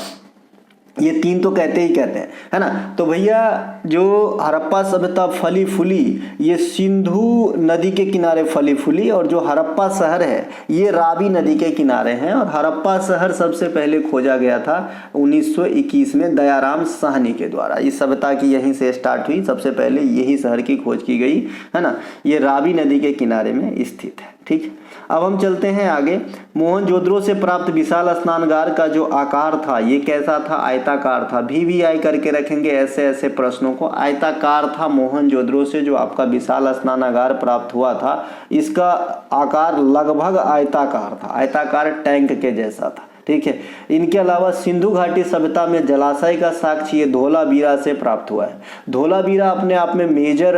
ये तीन तो कहते ही कहते हैं, है ना। तो भैया जो हड़प्पा सभ्यता फली फूली ये सिंधु नदी के किनारे फली फूली, और जो हड़प्पा शहर है ये रावी नदी के किनारे हैं। और हड़प्पा शहर सबसे पहले खोजा गया था 1921 में दयाराम साहनी के द्वारा। इस सभ्यता की यहीं से स्टार्ट हुई, सबसे पहले यही शहर की खोज की गई, है ना। ये रावी नदी के किनारे में स्थित है, ठीक। अब हम चलते हैं आगे। मोहनजोदड़ो से प्राप्त विशाल स्नानागार का जो आकार था ये कैसा था? आयताकार था। VVI करके रखेंगे ऐसे ऐसे प्रश्नों को। आयताकार था मोहनजोदड़ो से जो आपका विशाल स्नानागार प्राप्त हुआ था, इसका आकार लगभग आयताकार था, आयताकार टैंक के जैसा था, ठीक है। इनके अलावा सिंधु घाटी सभ्यता में जलाशय का साक्ष्य ये धोलावीरा से प्राप्त हुआ है। धोलावीरा अपने आप में मेजर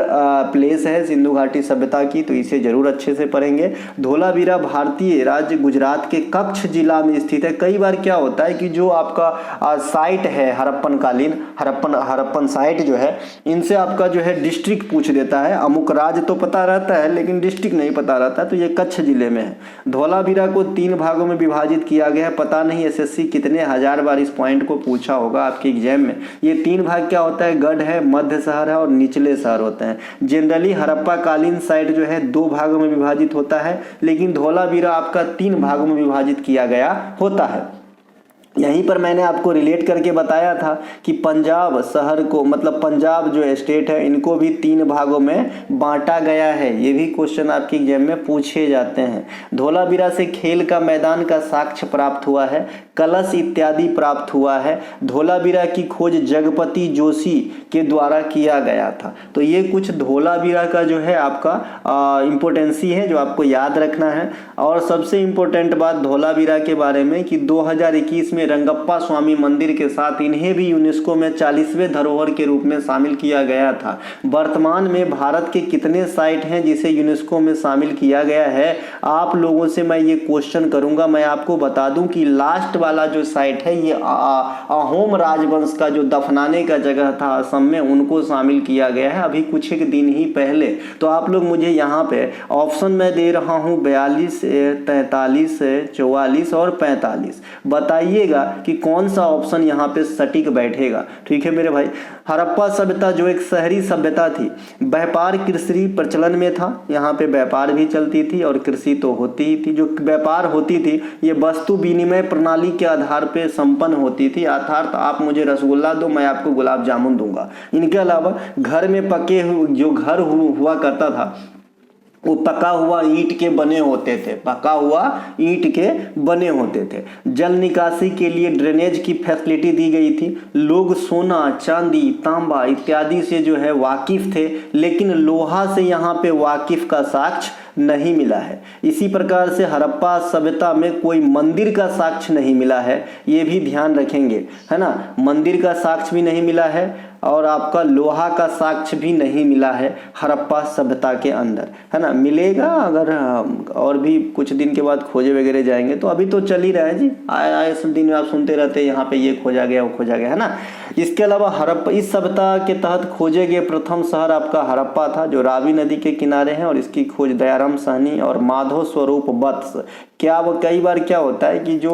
प्लेस है सिंधु घाटी सभ्यता की, तो इसे जरूर अच्छे से पढ़ेंगे। धोलावीरा भारतीय राज्य गुजरात के कच्छ जिला में स्थित है। कई बार क्या होता है कि जो आपका साइट है हड़प्पन कालीन, हड़प्पन साइट जो है, इनसे आपका जो है डिस्ट्रिक्ट पूछ देता है। अमुक राज्य तो पता रहता है लेकिन डिस्ट्रिक्ट नहीं पता रहता है, तो ये कच्छ जिले में है। धोलावीरा को 3 भागों में विभाजित किया गया है। पता नहीं SSC कितने हजार बार इस पॉइंट को पूछा होगा आपके एग्जाम में। ये 3 भाग क्या होता है? गढ़ है, मध्य शहर है और निचले शहर होते हैं। जनरली हड़प्पा कालीन साइट जो है 2 भागों में विभाजित होता है, लेकिन धोलावीरा आपका 3 भागों में विभाजित किया गया होता है। यहीं पर मैंने आपको रिलेट करके बताया था कि पंजाब शहर को, मतलब पंजाब जो स्टेट है, इनको भी 3 भागों में बांटा गया है। ये भी क्वेश्चन आपके एग्जाम में पूछे जाते हैं। धोलावीरा से खेल का मैदान का साक्ष्य प्राप्त हुआ है, कलश इत्यादि प्राप्त हुआ है। धोलावीरा की खोज जगपति जोशी के द्वारा किया गया था। तो ये कुछ धोलावीरा का जो है आपका इम्पोर्टेंसी है जो आपको याद रखना है। और सबसे इम्पोर्टेंट बात धोलावीरा के बारे में कि 2021 में रंगप्पा स्वामी मंदिर के साथ इन्हें भी यूनेस्को में 40वें धरोहर के रूप में शामिल किया गया था। वर्तमान में भारत के कितने साइट हैं जिसे यूनेस्को में शामिल किया गया है? आप लोगों से मैं ये क्वेश्चन करूंगा। मैं आपको बता दूं कि लास्ट वाला जो साइट है ये अहोम राजवंश का जो दफनाने का जगह था असम में, उनको शामिल किया गया है अभी कुछ एक दिन ही पहले। तो आप लोग मुझे यहाँ पे ऑप्शन मैं दे रहा हूँ 42, 43, 44 और 45। बताइएगा कि कौन सा ऑप्शन यहाँ पे सटीक बैठेगा, ठीक है मेरे भाई। हड़प्पा सभ्यता जो एक शहरी सभ्यता थी, व्यापार कृषि प्रचलन में था। यहाँ पे व्यापार भी चलती थी और कृषि तो होती ही थी। जो व्यापार होती थी ये वस्तु विनिमय प्रणाली के आधार पे संपन्न होती थी, अर्थात आप मुझे रसगुल्ला दो मैं आपको गुलाब जामुन दूंगा। इनके अलावा घर में पके हुए जो घर हुआ करता था वो पका हुआ ईंट के बने होते थे, पका हुआ ईंट के बने होते थे। जल निकासी के लिए ड्रेनेज की फैसिलिटी दी गई थी। लोग सोना, चांदी, तांबा इत्यादि से जो है वाकिफ थे, लेकिन लोहा से यहाँ पे वाकिफ का साक्ष्य नहीं मिला है। इसी प्रकार से हड़प्पा सभ्यता में कोई मंदिर का साक्ष्य नहीं मिला है, ये भी ध्यान रखेंगे, है ना। मंदिर का साक्ष्य भी नहीं मिला है और आपका लोहा का साक्ष्य भी नहीं मिला है हड़प्पा सभ्यता के अंदर, है ना। मिलेगा अगर और भी कुछ दिन के बाद खोजे वगैरह जाएंगे, तो अभी तो चल ही रहा है जी, आए दिन आप सुनते रहते हैं यहाँ पे ये खोजा गया वो खोजा गया, है ना। इसके अलावा हड़प्पा इस सभ्यता के तहत खोजे गए प्रथम शहर आपका हड़प्पा था जो रावी नदी के किनारे है, और इसकी खोज दयाराम साहनी और माधव स्वरूप वत्स क्या वो कई बार क्या होता है कि जो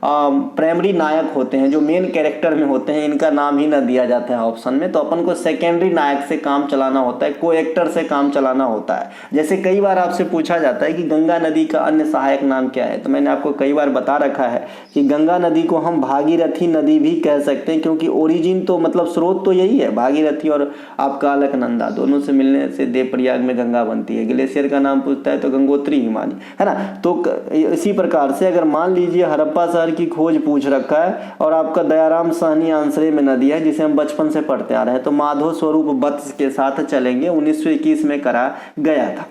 प्राइमरी नायक होते हैं, जो मेन कैरेक्टर में होते हैं, इनका नाम ही ना दिया जाता है ऑप्शन में, तो अपन को सेकेंडरी नायक से काम चलाना होता है, को एक्टर से काम चलाना होता है। जैसे कई बार आपसे पूछा जाता है कि गंगा नदी का अन्य सहायक नाम क्या है, तो मैंने आपको कई बार बता रखा है कि गंगा नदी को हम भागीरथी नदी भी कह सकते हैं, क्योंकि ओरिजिन तो मतलब स्रोत तो यही है, भागीरथी और आपका अलकनंदा दोनों से मिलने से देवप्रयाग में गंगा बनती है। ग्लेशियर का नाम पूछता है तो गंगोत्री हिमानी, है ना। तो इसी प्रकार से अगर मान लीजिए हड़प्पा शहर की खोज पूछ रखा है और आपका दयाराम साहनी आंसरे में नदी है जिसे हम बचपन से पढ़ते आ रहे हैं, तो माधव स्वरूप वत्स के साथ चलेंगे, 1921 में करा गया था।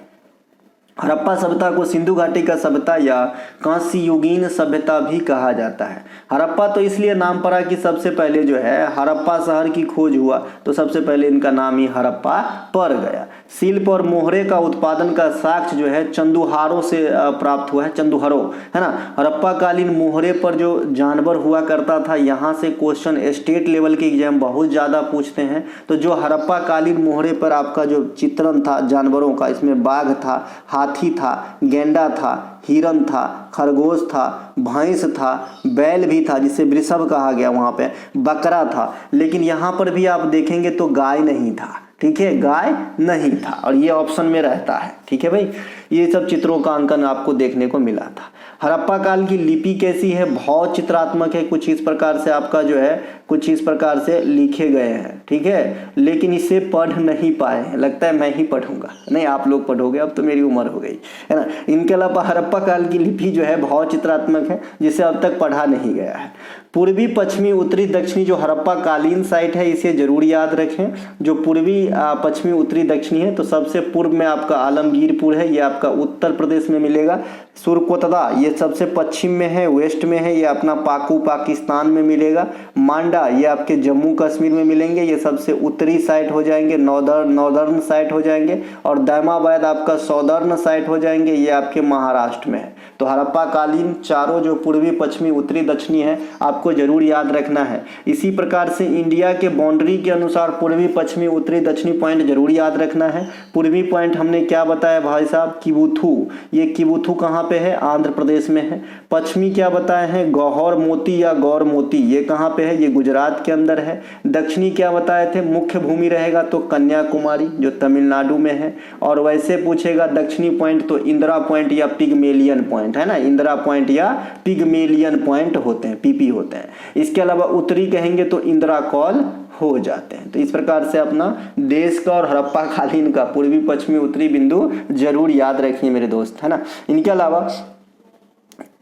हड़प्पा सभ्यता को सिंधु घाटी का सभ्यता या कांस्य युगीन सभ्यता भी कहा जाता है। हड़प्पा तो इसलिए नाम पड़ा कि सबसे पहले जो है हड़प्पा शहर की खोज हुआ, तो सबसे पहले इनका नाम ही हड़प्पा पड़ गया। शिल्प और मोहरे का उत्पादन का साक्ष्य जो है चंदुहारों से प्राप्त हुआ है, चंदुहरों, है ना। हड़प्पा कालीन मोहरे पर जो जानवर हुआ करता था, यहाँ से क्वेश्चन स्टेट लेवल के एग्जाम बहुत ज़्यादा पूछते हैं। तो जो हड़प्पा कालीन मोहरे पर आपका जो चित्रण था जानवरों का, इसमें बाघ था, हाथी था, गेंडा था, हिरन था, खरगोश था, भैंस था, बैल भी था जिसे वृषभ कहा गया, वहाँ पे बकरा था। लेकिन यहाँ पर भी आप देखेंगे तो गाय नहीं था, ठीक है, गाय नहीं था, और ये ऑप्शन में रहता है, ठीक है भाई। ये सब चित्रों का अंकन आपको देखने को मिला था। हड़प्पा काल की लिपि कैसी है, बहुत चित्रात्मक है, कुछ इस प्रकार से आपका जो है कुछ इस प्रकार से लिखे गए हैं, ठीक है, लेकिन इसे पढ़ नहीं पाए हैं। लगता है मैं ही पढ़ूंगा, नहीं आप लोग पढ़ोगे, अब तो मेरी उम्र हो गई, है ना। इनके अलावा हड़प्पा काल की लिपि जो है बहुत चित्रात्मक है, जिसे अब तक पढ़ा नहीं गया है। पूर्वी, पश्चिमी, उत्तरी, दक्षिणी जो हड़प्पा कालीन साइट है, इसे जरूर याद रखें। जो पूर्वी, पश्चिमी, उत्तरी, दक्षिणी है, तो सबसे पूर्व में आपका आलमगीरपुर है, ये आपका उत्तर प्रदेश में मिलेगा। सुरकोतदा ये सबसे पश्चिम में है, वेस्ट में है, ये अपना पाकू पाकिस्तान में मिलेगा। मांडा ये आपके जम्मू कश्मीर में मिलेंगे, ये सबसे उत्तरी साइट हो जाएंगे, नॉर्दर्न साइट हो जाएंगे। और दामाबाद आपका सौदर्न साइट हो जाएंगे, ये आपके महाराष्ट्र में है। तो हड़प्पा कालीन चारों जो पूर्वी, पश्चिमी, उत्तरी, दक्षिणी है, आपको जरूर याद रखना है। इसी प्रकार से इंडिया के बाउंड्री के अनुसार पूर्वी, पश्चिमी, उत्तरी, दक्षिणी पॉइंट जरूर याद रखना है। पूर्वी पॉइंट हमने क्या बताया भाई साहब, किबुथू, ये किबुथू कहाँ पे है, आंध्र प्रदेश में है। पश्चिमी क्या बताए हैं, गौहर मोती या गौर मोती, ये कहाँ पे है, ये गुजरात के अंदर है। दक्षिणी क्या बताए थे, मुख्य भूमि रहेगा तो कन्याकुमारी जो तमिलनाडु में है। और वैसे पूछेगा दक्षिणी पॉइंट तो इंदिरा पॉइंट या पिगमेलियन पॉइंट, है ना, इंदिरा पॉइंट या पिगमेलियन पॉइंट होते हैं, पीपी होते हैं। इसके अलावा उत्तरी कहेंगे तो इंदिरा कॉल हो जाते हैं। तो इस प्रकार से अपना देश का और हड़प्पा कालीन का पूर्वी, पश्चिमी, उत्तरी बिंदु जरूर याद रखिए मेरे दोस्त, है ना। इनके अलावा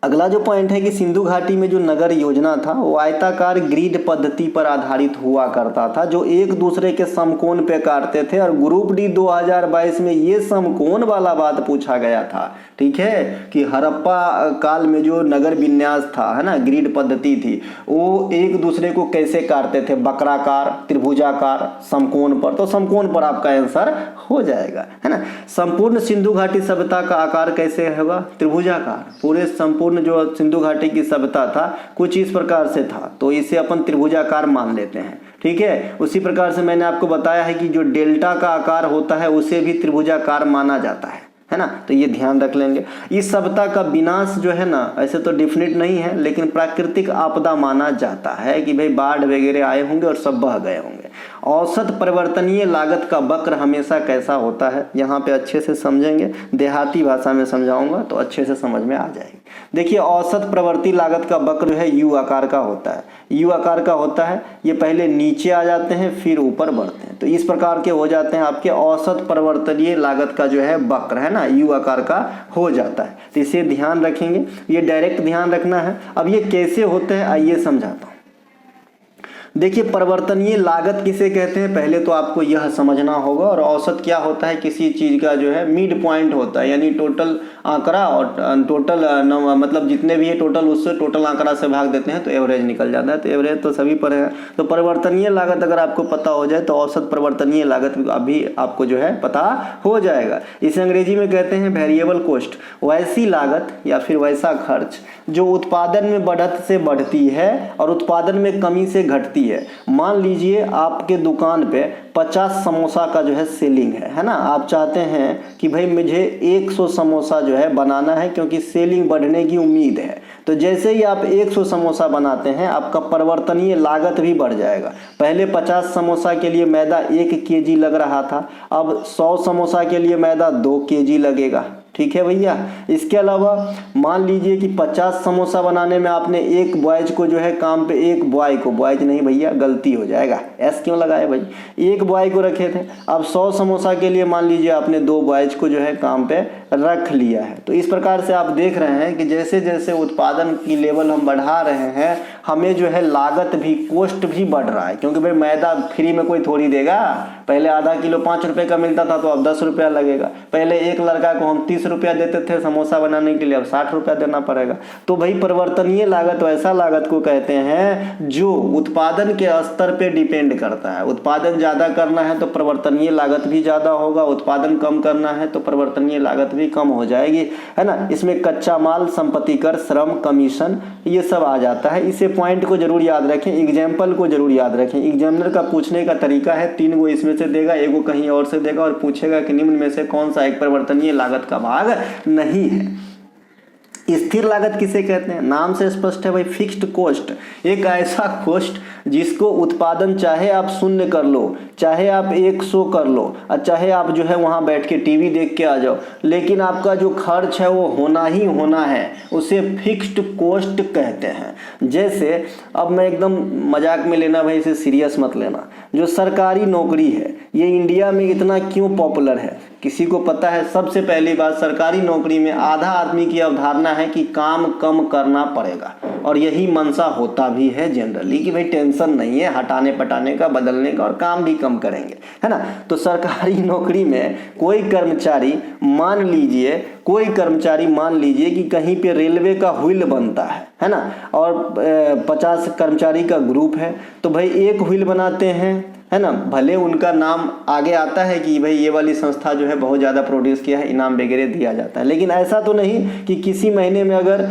अगला जो पॉइंट है कि सिंधु घाटी में जो नगर योजना था वो आयताकार ग्रिड पद्धति पर आधारित हुआ करता था, जो एक दूसरे के समकोण पे काटते थे। और ग्रुप डी 2022 में ये समकोण वाला बात पूछा गया था, ठीक है, कि हड़प्पा काल में जो नगर विन्यास था, है ना, ग्रिड पद्धति थी, वो एक दूसरे को कैसे काटते थे, बक्राकार, त्रिभुजाकार, समकोण पर। तो समकोण पर आपका आंसर हो जाएगा, है ना। संपूर्ण सिंधु घाटी सभ्यता का आकार कैसे होगा, त्रिभुजाकार। पूरे संपूर्ण जो सिंधु घाटी की सभ्यता था कुछ इस प्रकार से था, तो इसे अपन त्रिभुजाकार मान लेते हैं, ठीक है। उसी प्रकार से मैंने आपको बताया है कि जो डेल्टा का आकार होता है उसे भी त्रिभुजाकार माना जाता है ना। तो ये ध्यान रख लेंगे। इस सभ्यता का विनाश जो है ना, ऐसे तो डिफिनिट नहीं है, लेकिन प्राकृतिक आपदा माना जाता है कि भाई बाढ़ वगैरह आए होंगे और सब बह गए होंगे। औसत परिवर्तनीय लागत का वक्र हमेशा कैसा होता है, यहाँ पे अच्छे से समझेंगे, देहाती भाषा में समझाऊंगा तो अच्छे से समझ में आ जाएगी। देखिए औसत प्रवृत्ति लागत का वक्र जो है यू आकार का होता है, यू आकार का होता है। ये पहले नीचे आ जाते हैं फिर ऊपर बढ़ते हैं, तो इस प्रकार के हो जाते हैं आपके औसत परिवर्तनीय लागत का जो है वक्र, है ना, यू आकार का हो जाता है। तो इसे ध्यान रखेंगे, ये डायरेक्ट ध्यान रखना है। अब ये कैसे होते हैं आइए समझाता हूँ। देखिए परिवर्तनीय लागत किसे कहते हैं, पहले तो आपको यह समझना होगा। और औसत क्या होता है, किसी चीज का जो है मिड पॉइंट होता है, यानी टोटल आंकड़ा और टोटल मतलब जितने भी है टोटल, उससे टोटल आंकड़ा से भाग देते हैं तो एवरेज निकल जाता है। तो एवरेज तो सभी पर है। तो परिवर्तनीय लागत अगर आपको पता हो जाए तो औसत परिवर्तनीय लागत अभी आपको जो है पता हो जाएगा। इसे अंग्रेजी में कहते हैं वेरिएबल कॉस्ट, वैसी लागत या फिर वैसा खर्च जो उत्पादन में बढ़त से बढ़ती है और उत्पादन में कमी से घटती रहती है। मान लीजिए आपके दुकान पे 50 समोसा का जो है सेलिंग है ना, आप चाहते हैं कि भाई मुझे 100 समोसा जो है बनाना है क्योंकि सेलिंग बढ़ने की उम्मीद है। तो जैसे ही आप 100 समोसा बनाते हैं आपका परिवर्तनीय लागत भी बढ़ जाएगा। पहले 50 समोसा के लिए मैदा 1 केजी लग रहा था, अब 100 समोसा के लिए मैदा 2 केजी लगेगा। ठीक है भैया। इसके अलावा मान लीजिए कि 50 समोसा बनाने में आपने एक बॉयज को जो है काम पे, एक बॉय को, बॉयज नहीं भैया गलती हो जाएगा, एस क्यों लगाए भाई, एक बॉय को रखे थे। अब 100 समोसा के लिए मान लीजिए आपने 2 बॉयज को जो है काम पे रख लिया है। तो इस प्रकार से आप देख रहे हैं कि जैसे जैसे उत्पादन की लेवल हम बढ़ा रहे हैं हमें जो है लागत भी, कोस्ट भी बढ़ रहा है, क्योंकि भाई मैदा फ्री में कोई थोड़ी देगा। पहले आधा किलो 5 रुपए का मिलता था तो अब 10 रुपया लगेगा। पहले एक लड़का को हम 30 रुपया देते थे समोसा बनाने के लिए, अब 60 रुपया देना पड़ेगा। तो भाई परिवर्तनीय लागत वैसा लागत को कहते हैं जो उत्पादन के स्तर पे डिपेंड करता है। उत्पादन ज्यादा करना है तो परिवर्तनीय लागत भी ज्यादा होगा, उत्पादन कम करना है तो परिवर्तनीय लागत भी कम हो जाएगी, है ना। इसमें कच्चा माल, संपत्ति कर, श्रम, कमीशन ये सब आ जाता है। इसे पॉइंट को जरूर याद रखें, एग्जाम्पल को जरूर याद रखें। एग्जामिनर का पूछने का तरीका है 3 गो इसमें से देगा, 1 गो कहीं और से देगा और पूछेगा कि निम्न में से कौन सा एक परिवर्तनीय लागत का भाग नहीं है। स्थिर लागत किसे कहते हैं? नाम से स्पष्ट है भाई, फिक्स्ड कॉस्ट, एक ऐसा कॉस्ट जिसको उत्पादन चाहे आप 0 कर लो, चाहे आप 100 कर लो और चाहे आप जो है वहां बैठ के टीवी देख के आ जाओ, लेकिन आपका जो खर्च है वो होना ही होना है, उसे फिक्स्ड कॉस्ट कहते हैं। जैसे अब मैं एकदम मजाक में लेना भाई, इसे सीरियस मत लेना। जो सरकारी नौकरी है ये इंडिया में इतना क्यों पॉपुलर है, किसी को पता है? सबसे पहली बात, सरकारी नौकरी में आधा आदमी की अवधारणा है कि काम कम करना पड़ेगा, और यही मंशा होता भी है जनरली कि भाई टेंशन नहीं है हटाने पटाने का, बदलने का, और काम भी कम करेंगे, है ना। तो सरकारी नौकरी में कोई कर्मचारी मान लीजिए कि कहीं पे रेलवे का व्हील बनता है ना, और 50 कर्मचारी का ग्रुप है, तो भाई एक व्हील बनाते हैं, है ना। भले उनका नाम आगे आता है कि भाई ये वाली संस्था जो है बहुत ज़्यादा प्रोड्यूस किया है, इनाम वगैरह दिया जाता है, लेकिन ऐसा तो नहीं कि किसी महीने में अगर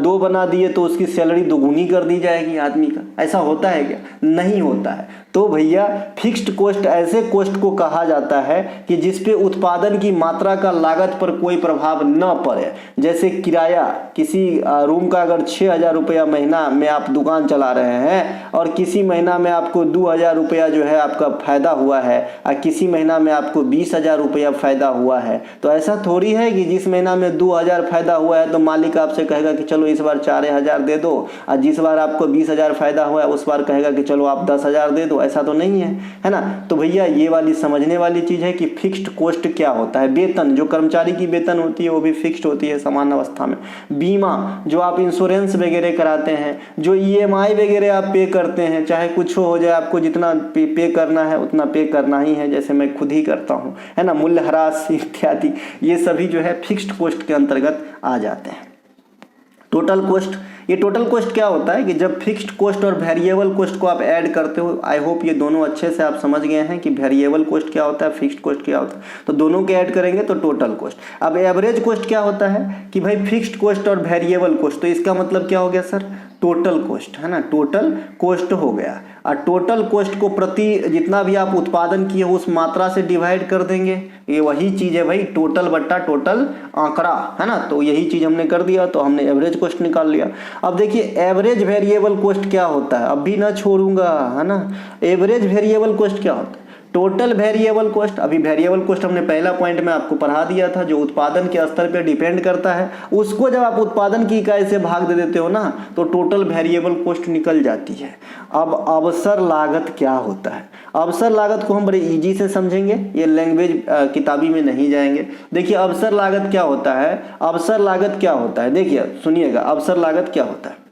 2 बना दिए तो उसकी सैलरी दोगुनी कर दी जाएगी आदमी का। ऐसा होता है क्या? नहीं होता है। तो भैया फिक्स्ड कॉस्ट ऐसे कॉस्ट को कहा जाता है कि जिसपे उत्पादन की मात्रा का लागत पर कोई प्रभाव न पड़े। जैसे किराया, किसी रूम का अगर 6,000 रुपया महीना में आप दुकान चला रहे हैं और किसी महीना में आपको 2,000 रुपया जो है आपका फायदा हुआ है और किसी महीना में आपको 20,000 रुपया फायदा हुआ है, तो ऐसा थोड़ी है कि जिस महीना में 2,000 फायदा हुआ है तो मालिक आपसे कहेगा कि चलो इस बार 4,000 दे दो, और जिस बार आपको 20,000 फायदा हुआ है उस बार कहेगा कि चलो आप 10,000 दे दो। ऐसा तो नहीं है, है ना। तो भैया ये वाली समझने वाली चीज है कि फिक्स्ड कॉस्ट क्या होता है। वेतन, जो कर्मचारी की वेतन होती है वो भी फिक्स्ड होती है सामान्य अवस्था में। बीमा, जो आप इंश्योरेंस वगैरह कराते हैं, जो EMI वगैरह आप पे करते हैं, चाहे कुछ हो जाए आपको जितना पे करना है उतना पे करना ही है, जैसे मैं खुद ही करता हूँ, है ना। मूल्यह्रास इत्यादि ये सभी जो है फिक्स्ड कॉस्ट के अंतर्गत आ जाते हैं। टोटल कॉस्ट, ये टोटल कॉस्ट क्या होता है कि जब फिक्स्ड कॉस्ट और वेरिएबल कॉस्ट को आप ऐड करते हो, आई होप ये दोनों अच्छे से आप समझ गए हैं कि वेरिएबल कॉस्ट क्या होता है, फिक्स्ड कॉस्ट क्या होता है, तो दोनों के ऐड करेंगे तो टोटल कॉस्ट। अब एवरेज कॉस्ट क्या होता है कि भाई फिक्स्ड कॉस्ट और वेरिएबल कॉस्ट, तो इसका मतलब क्या हो गया सर? टोटल कॉस्ट, है ना, टोटल कॉस्ट हो गया। और टोटल कॉस्ट को प्रति जितना भी आप उत्पादन किए हो उस मात्रा से डिवाइड कर देंगे, ये वही चीज है भाई, टोटल बट्टा टोटल आंकड़ा, है ना। तो यही चीज हमने कर दिया, तो हमने एवरेज कॉस्ट निकाल लिया। अब देखिए एवरेज वेरिएबल कॉस्ट क्या होता है, अब भी ना छोड़ूंगा, है ना। एवरेज वेरिएबल कॉस्ट क्या होता है? टोटल वेरिएबल कॉस्ट, अभी वेरिएबल कॉस्ट हमने पहला पॉइंट में आपको पढ़ा दिया था, जो उत्पादन के स्तर पर डिपेंड करता है, उसको जब आप उत्पादन की इकाई से भाग दे देते हो ना तो टोटल वेरिएबल कॉस्ट निकल जाती है। अब अवसर लागत क्या होता है? अवसर लागत को हम बड़े इजी से समझेंगे, ये लैंग्वेज किताबी में नहीं जाएंगे। देखिए अवसर लागत क्या होता है, अवसर लागत क्या होता है, देखिए सुनिएगा, अवसर लागत क्या होता है।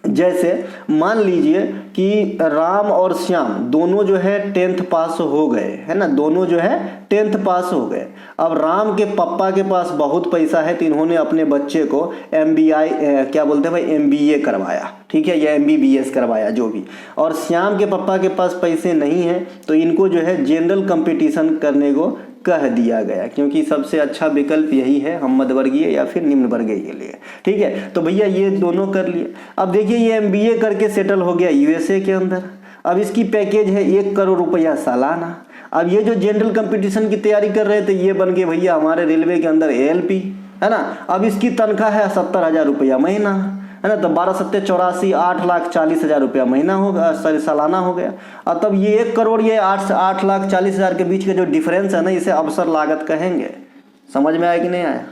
जैसे मान लीजिए कि राम और श्याम दोनों जो है 10th पास हो गए, है ना, दोनों जो है 10th पास हो गए। अब राम के पापा के पास बहुत पैसा है तो इन्होंने अपने बच्चे को क्या बोलते हैं भाई, MBA करवाया, ठीक है, या MBBS करवाया जो भी। और श्याम के पापा के पास पैसे नहीं है तो इनको जो है जनरल कंपटीशन करने को कह दिया गया, क्योंकि सबसे अच्छा विकल्प यही है हम मध्यवर्गीय या फिर निम्न वर्गीय के लिए। ठीक है, तो भैया ये दोनों कर लिए। अब देखिए ये MBA करके सेटल हो गया USA के अंदर। अब इसकी पैकेज है 1 करोड़ रुपया सालाना। अब ये जो जनरल कंपटीशन की तैयारी कर रहे थे ये बन गए भैया हमारे रेलवे के अंदर ALP, है ना। अब इसकी तनख्वाह है 70,000 रुपया महीना, है ना। तो 12 सत्ते 84, 8,40,000 रुपया महीना होगा, सॉरी सालाना हो गया। और तब ये 1 करोड़ ये 8,40,000 के बीच का जो डिफरेंस है ना, इसे अवसर लागत कहेंगे। समझ में आया कि नहीं आया?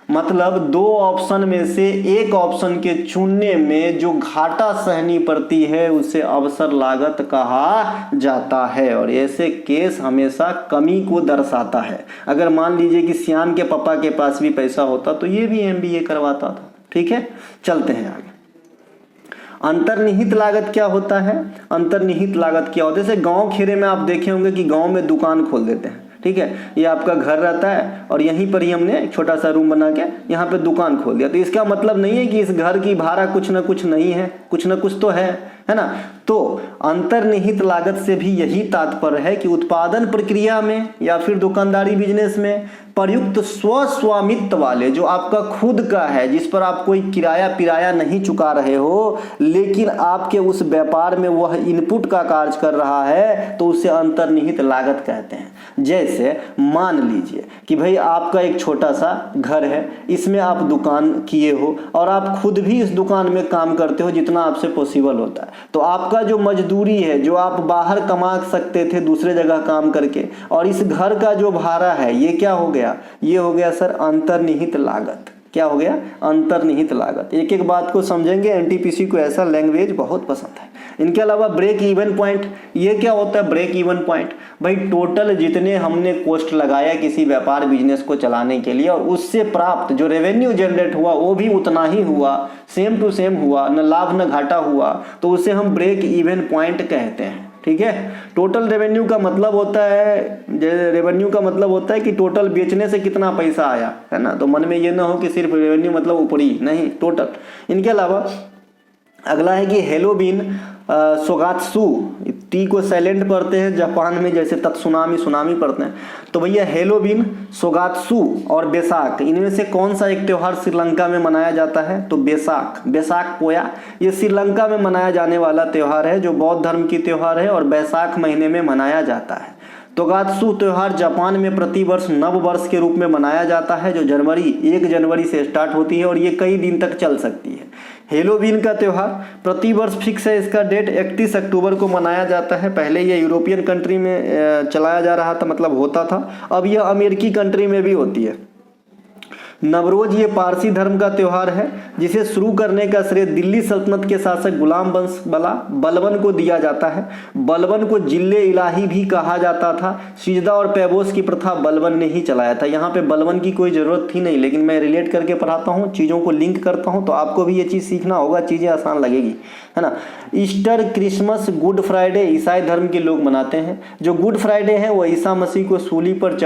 मतलब 2 ऑप्शन में से एक ऑप्शन के चुनने में जो घाटा सहनी पड़ती है उसे अवसर लागत कहा जाता है। और ऐसे केस हमेशा कमी को दर्शाता है। अगर मान लीजिए कि श्याम के पापा के पास भी पैसा होता तो ये भी MBA करवाता था। ठीक है, चलते हैं आगे। अंतर्निहित लागत क्या होता है? अंतर्निहित लागत क्या होता है? जैसे गांव खेरे में आप देखे होंगे कि गांव में दुकान खोल देते हैं। ठीक है, ये आपका घर रहता है और यहीं पर ही हमने एक छोटा सा रूम बना के यहाँ पे दुकान खोल दिया। तो इसका मतलब नहीं है कि इस घर की भाड़ा कुछ ना कुछ नहीं है, कुछ ना कुछ तो है ना। तो अंतर्निहित लागत से भी यही तात्पर्य है कि उत्पादन प्रक्रिया में या फिर दुकानदारी बिजनेस में प्रयुक्त स्वस्वामित्व वाले, जो आपका खुद का है, जिस पर आप कोई किराया नहीं चुका रहे हो, लेकिन आपके उस व्यापार में वह इनपुट का कार्य कर रहा है, तो उसे अंतर्निहित लागत कहते हैं। जैसे मान लीजिए कि भाई आपका एक छोटा सा घर है, इसमें आप दुकान किए हो और आप खुद भी इस दुकान में काम करते हो जितना आपसे पॉसिबल होता है। तो आपका जो मजदूरी है, जो आप बाहर कमा सकते थे दूसरे जगह काम करके, और इस घर का जो भाड़ा है, ये क्या हो गया? ये हो गया सर अंतर्निहित लागत। क्या हो गया? अंतर्निहित लागत। एक एक बात को समझेंगे। NTPC को ऐसा लैंग्वेज बहुत पसंद है। इनके अलावा ब्रेक इवन पॉइंट, ये क्या होता है ब्रेक इवन पॉइंट? भाई टोटल जितने हमने कॉस्ट लगाया किसी व्यापार बिजनेस को चलाने के लिए, और उससे प्राप्त जो रेवेन्यू जनरेट हुआ वो भी उतना ही हुआ, सेम टू सेम हुआ, न लाभ न घाटा हुआ, तो उसे हम ब्रेक इवन पॉइंट कहते हैं। ठीक है, टोटल रेवेन्यू का मतलब होता है, रेवेन्यू का मतलब होता है कि टोटल बेचने से कितना पैसा आया, है ना। तो मन में ये ना हो कि सिर्फ रेवेन्यू मतलब ऊपरी, नहीं, टोटल। इनके अलावा अगला है कि हेलोबिन सोगात्सु, टी को साइलेंट पढ़ते हैं जापान में, जैसे तत्सुनामी सुनामी पढ़ते हैं। तो भैया हेलोबिन, सोगात्सु और बैसाख, इनमें से कौन सा एक त्यौहार श्रीलंका में मनाया जाता है? तो बैसाख, बैसाख पोया, ये श्रीलंका में मनाया जाने वाला त्यौहार है, जो बौद्ध धर्म की त्यौहार है और बैसाख महीने में मनाया जाता है। तोगात्सु त्यौहार जापान में प्रतिवर्ष नव वर्ष के रूप में मनाया जाता है, जो 1 जनवरी से स्टार्ट होती है और ये कई दिन तक चल सकती है। हेलोवीन का त्यौहार प्रतिवर्ष फिक्स है, इसका डेट 31 अक्टूबर को मनाया जाता है। पहले ये यूरोपियन कंट्री में चलाया जा रहा था, मतलब होता था, अब यह अमेरिकी कंट्री में भी होती है। नवरोज ये पारसी धर्म का त्यौहार है, जिसे शुरू करने का श्रेय दिल्ली सल्तनत के शासक गुलाम वंश बलबन को दिया जाता है। बलबन को जिले इलाही भी कहा जाता था। सिजदा और पैबोस की प्रथा बलबन ने ही चलाया था। यहाँ पे बलबन की कोई ज़रूरत थी नहीं, लेकिन मैं रिलेट करके पढ़ाता हूँ, चीज़ों को लिंक करता हूँ, तो आपको भी ये चीज़ सीखना होगा, चीज़ें आसान लगेगी, है ना। ईस्टर, क्रिसमस, गुड फ्राइडे ईसाई धर्म के लोग मनाते हैं। जो गुड फ्राइडे है वो ईसा मसीह को सूली पर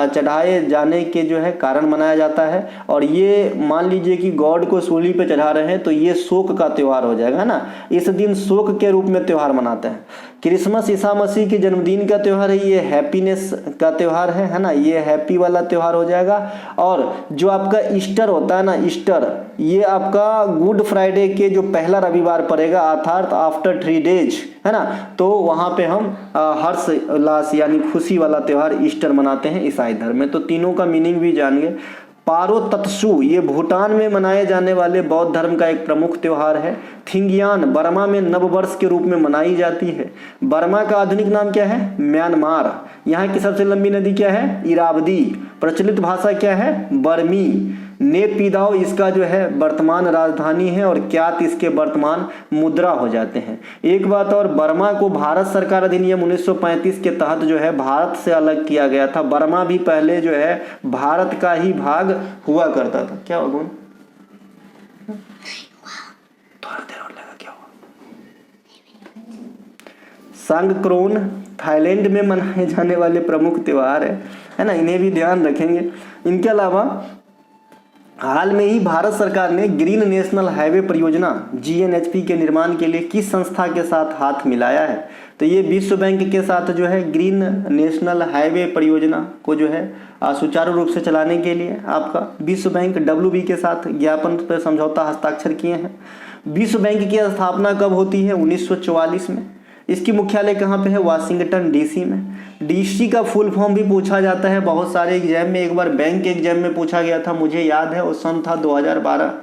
चढ़ाए जाने के जो है कारण मनाया जाता है। और ये मान लीजिए कि गॉड को सूली पे चढ़ा रहे हैं, तो ये शोक का त्यौहार हो जाएगा, है ना। इस दिन शोक के रूप में त्यौहार मनाते हैं। क्रिसमस ईसा मसीह के जन्मदिन का त्यौहार है, ये हैप्पीनेस का त्यौहार है ना, ये हैप्पी वाला त्यौहार हो जाएगा। और जो आपका ईस्टर होता है ना, ईस्टर, ये आपका गुड फ्राइडे के जो पहला रविवार पड़ेगा, अर्थात आफ्टर 3 डेज, है ना। तो वहाँ पे हम हर्ष उल्लास यानी खुशी वाला त्यौहार ईस्टर मनाते हैं ईसाई धर्म में। तो तीनों का मीनिंग भी जान गए। पारो तत्सु, ये भूटान में मनाए जाने वाले बौद्ध धर्म का एक प्रमुख त्यौहार है। थिंगियान बर्मा में नववर्ष के रूप में मनाई जाती है। बर्मा का आधुनिक नाम क्या है? म्यांमार। यहाँ की सबसे लंबी नदी क्या है? इरावदी। प्रचलित भाषा क्या है? बर्मी। नेपिदाओ इसका जो है वर्तमान राजधानी है और क्यात इसके वर्तमान मुद्रा हो जाते हैं। एक बात और, बर्मा को भारत सरकार अधिनियम 1935 के तहत जो है भारत से अलग किया गया था। बर्मा भी पहले जो है भारत का ही भाग हुआ करता था। क्या हुआ? थोड़ा देर और लगा, क्या हुआ? संक्रोन थाईलैंड में मनाए जाने वाले प्रमुख त्यौहार है ना, इन्हें भी ध्यान रखेंगे। इनके अलावा हाल में ही भारत सरकार ने ग्रीन नेशनल हाईवे परियोजना GNHP के निर्माण के लिए किस संस्था के साथ हाथ मिलाया है? तो ये विश्व बैंक के साथ जो है ग्रीन नेशनल हाईवे परियोजना को जो है सुचारू रूप से चलाने के लिए आपका विश्व बैंक WB के साथ ज्ञापन पर समझौता हस्ताक्षर किए हैं। विश्व बैंक की स्थापना कब होती है? 1944 में। इसकी मुख्यालय कहाँ पे है? वाशिंगटन DC में। DC का फुल फॉर्म भी पूछा जाता है बहुत सारे एग्जाम में। एक बार बैंक के एग्जाम में पूछा गया था, मुझे याद है, उस सन था 2012,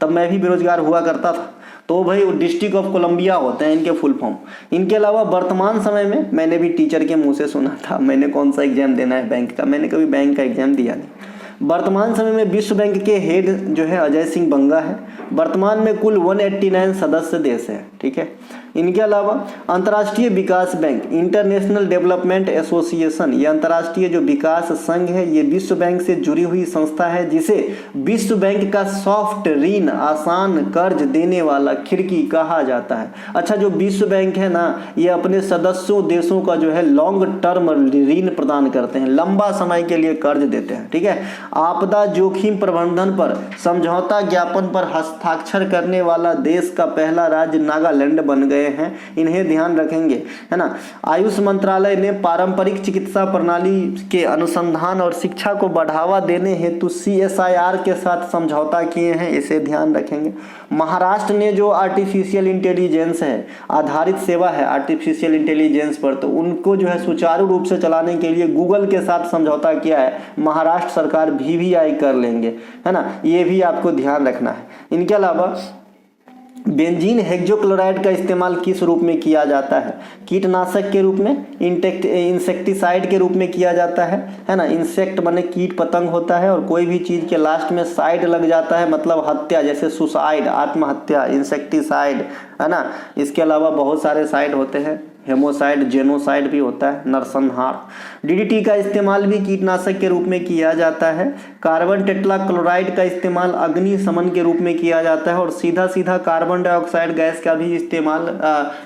तब मैं भी बेरोजगार हुआ करता था। तो भाई डिस्ट्रिक्ट ऑफ कोलंबिया होते हैं इनके फुल फॉर्म। इनके अलावा वर्तमान समय में, मैंने भी टीचर के मुंह से सुना था, मैंने कौन सा एग्जाम देना है बैंक का, मैंने कभी बैंक का एग्जाम दिया नहीं। वर्तमान समय में विश्व बैंक के हेड जो है अजय सिंह बंगा है। वर्तमान में कुल 189 सदस्य देश है, ठीक है। इनके अलावा अंतर्राष्ट्रीय विकास बैंक, इंटरनेशनल डेवलपमेंट एसोसिएशन, ये अंतर्राष्ट्रीय जो विकास संघ है, ये विश्व बैंक से जुड़ी हुई संस्था है, जिसे विश्व बैंक का सॉफ्ट ऋण, आसान कर्ज देने वाला खिड़की कहा जाता है। अच्छा, जो विश्व बैंक है ना, ये अपने सदस्यों देशों का जो है लॉन्ग टर्म ऋण प्रदान करते हैं, लंबा समय के लिए कर्ज देते हैं, ठीक है। आपदा जोखिम प्रबंधन पर समझौता ज्ञापन पर हस्ताक्षर करने वाला देश का पहला राज्य नागालैंड बन गए हैं, इन्हें ध्यान रखेंगे, है ना। आयुष मंत्रालय ने पारंपरिक चिकित्सा प्रणाली के अनुसंधान और शिक्षा को बढ़ावा देने हेतु CSIR के साथ समझौता किए हैं, इसे ध्यान रखेंगे। महाराष्ट्र ने जो आर्टिफिशियल इंटेलिजेंस है, आधारित सेवा है आर्टिफिशियल इंटेलिजेंस पर, तो उनको जो है सुचारू रूप से चलाने के लिए गूगल के साथ समझौता किया है। महाराष्ट्र सरकार VVI कर लेंगे, है ना, ये भी आपको ध्यान रखना है। इनके अलावा बेंजीन हेक्सोक्लोराइड का इस्तेमाल किस रूप में किया जाता है? कीटनाशक के रूप में, इंसेक्टिसाइड के रूप में किया जाता है ना। इंसेक्ट माने कीट पतंग होता है, और कोई भी चीज के लास्ट में साइड लग जाता है मतलब हत्या, जैसे सुसाइड, आत्महत्या, इंसेक्टिसाइड, है ना। इसके अलावा बहुत सारे साइड होते हैं, हेमोसाइड, जेनोसाइड भी होता है, नरसंहार। DDT का इस्तेमाल भी कीटनाशक के रूप में किया जाता है। कार्बन टेट्राक्लोराइड का इस्तेमाल अग्निशमन के रूप में किया जाता है, और सीधा सीधा कार्बन डाइऑक्साइड गैस का भी इस्तेमाल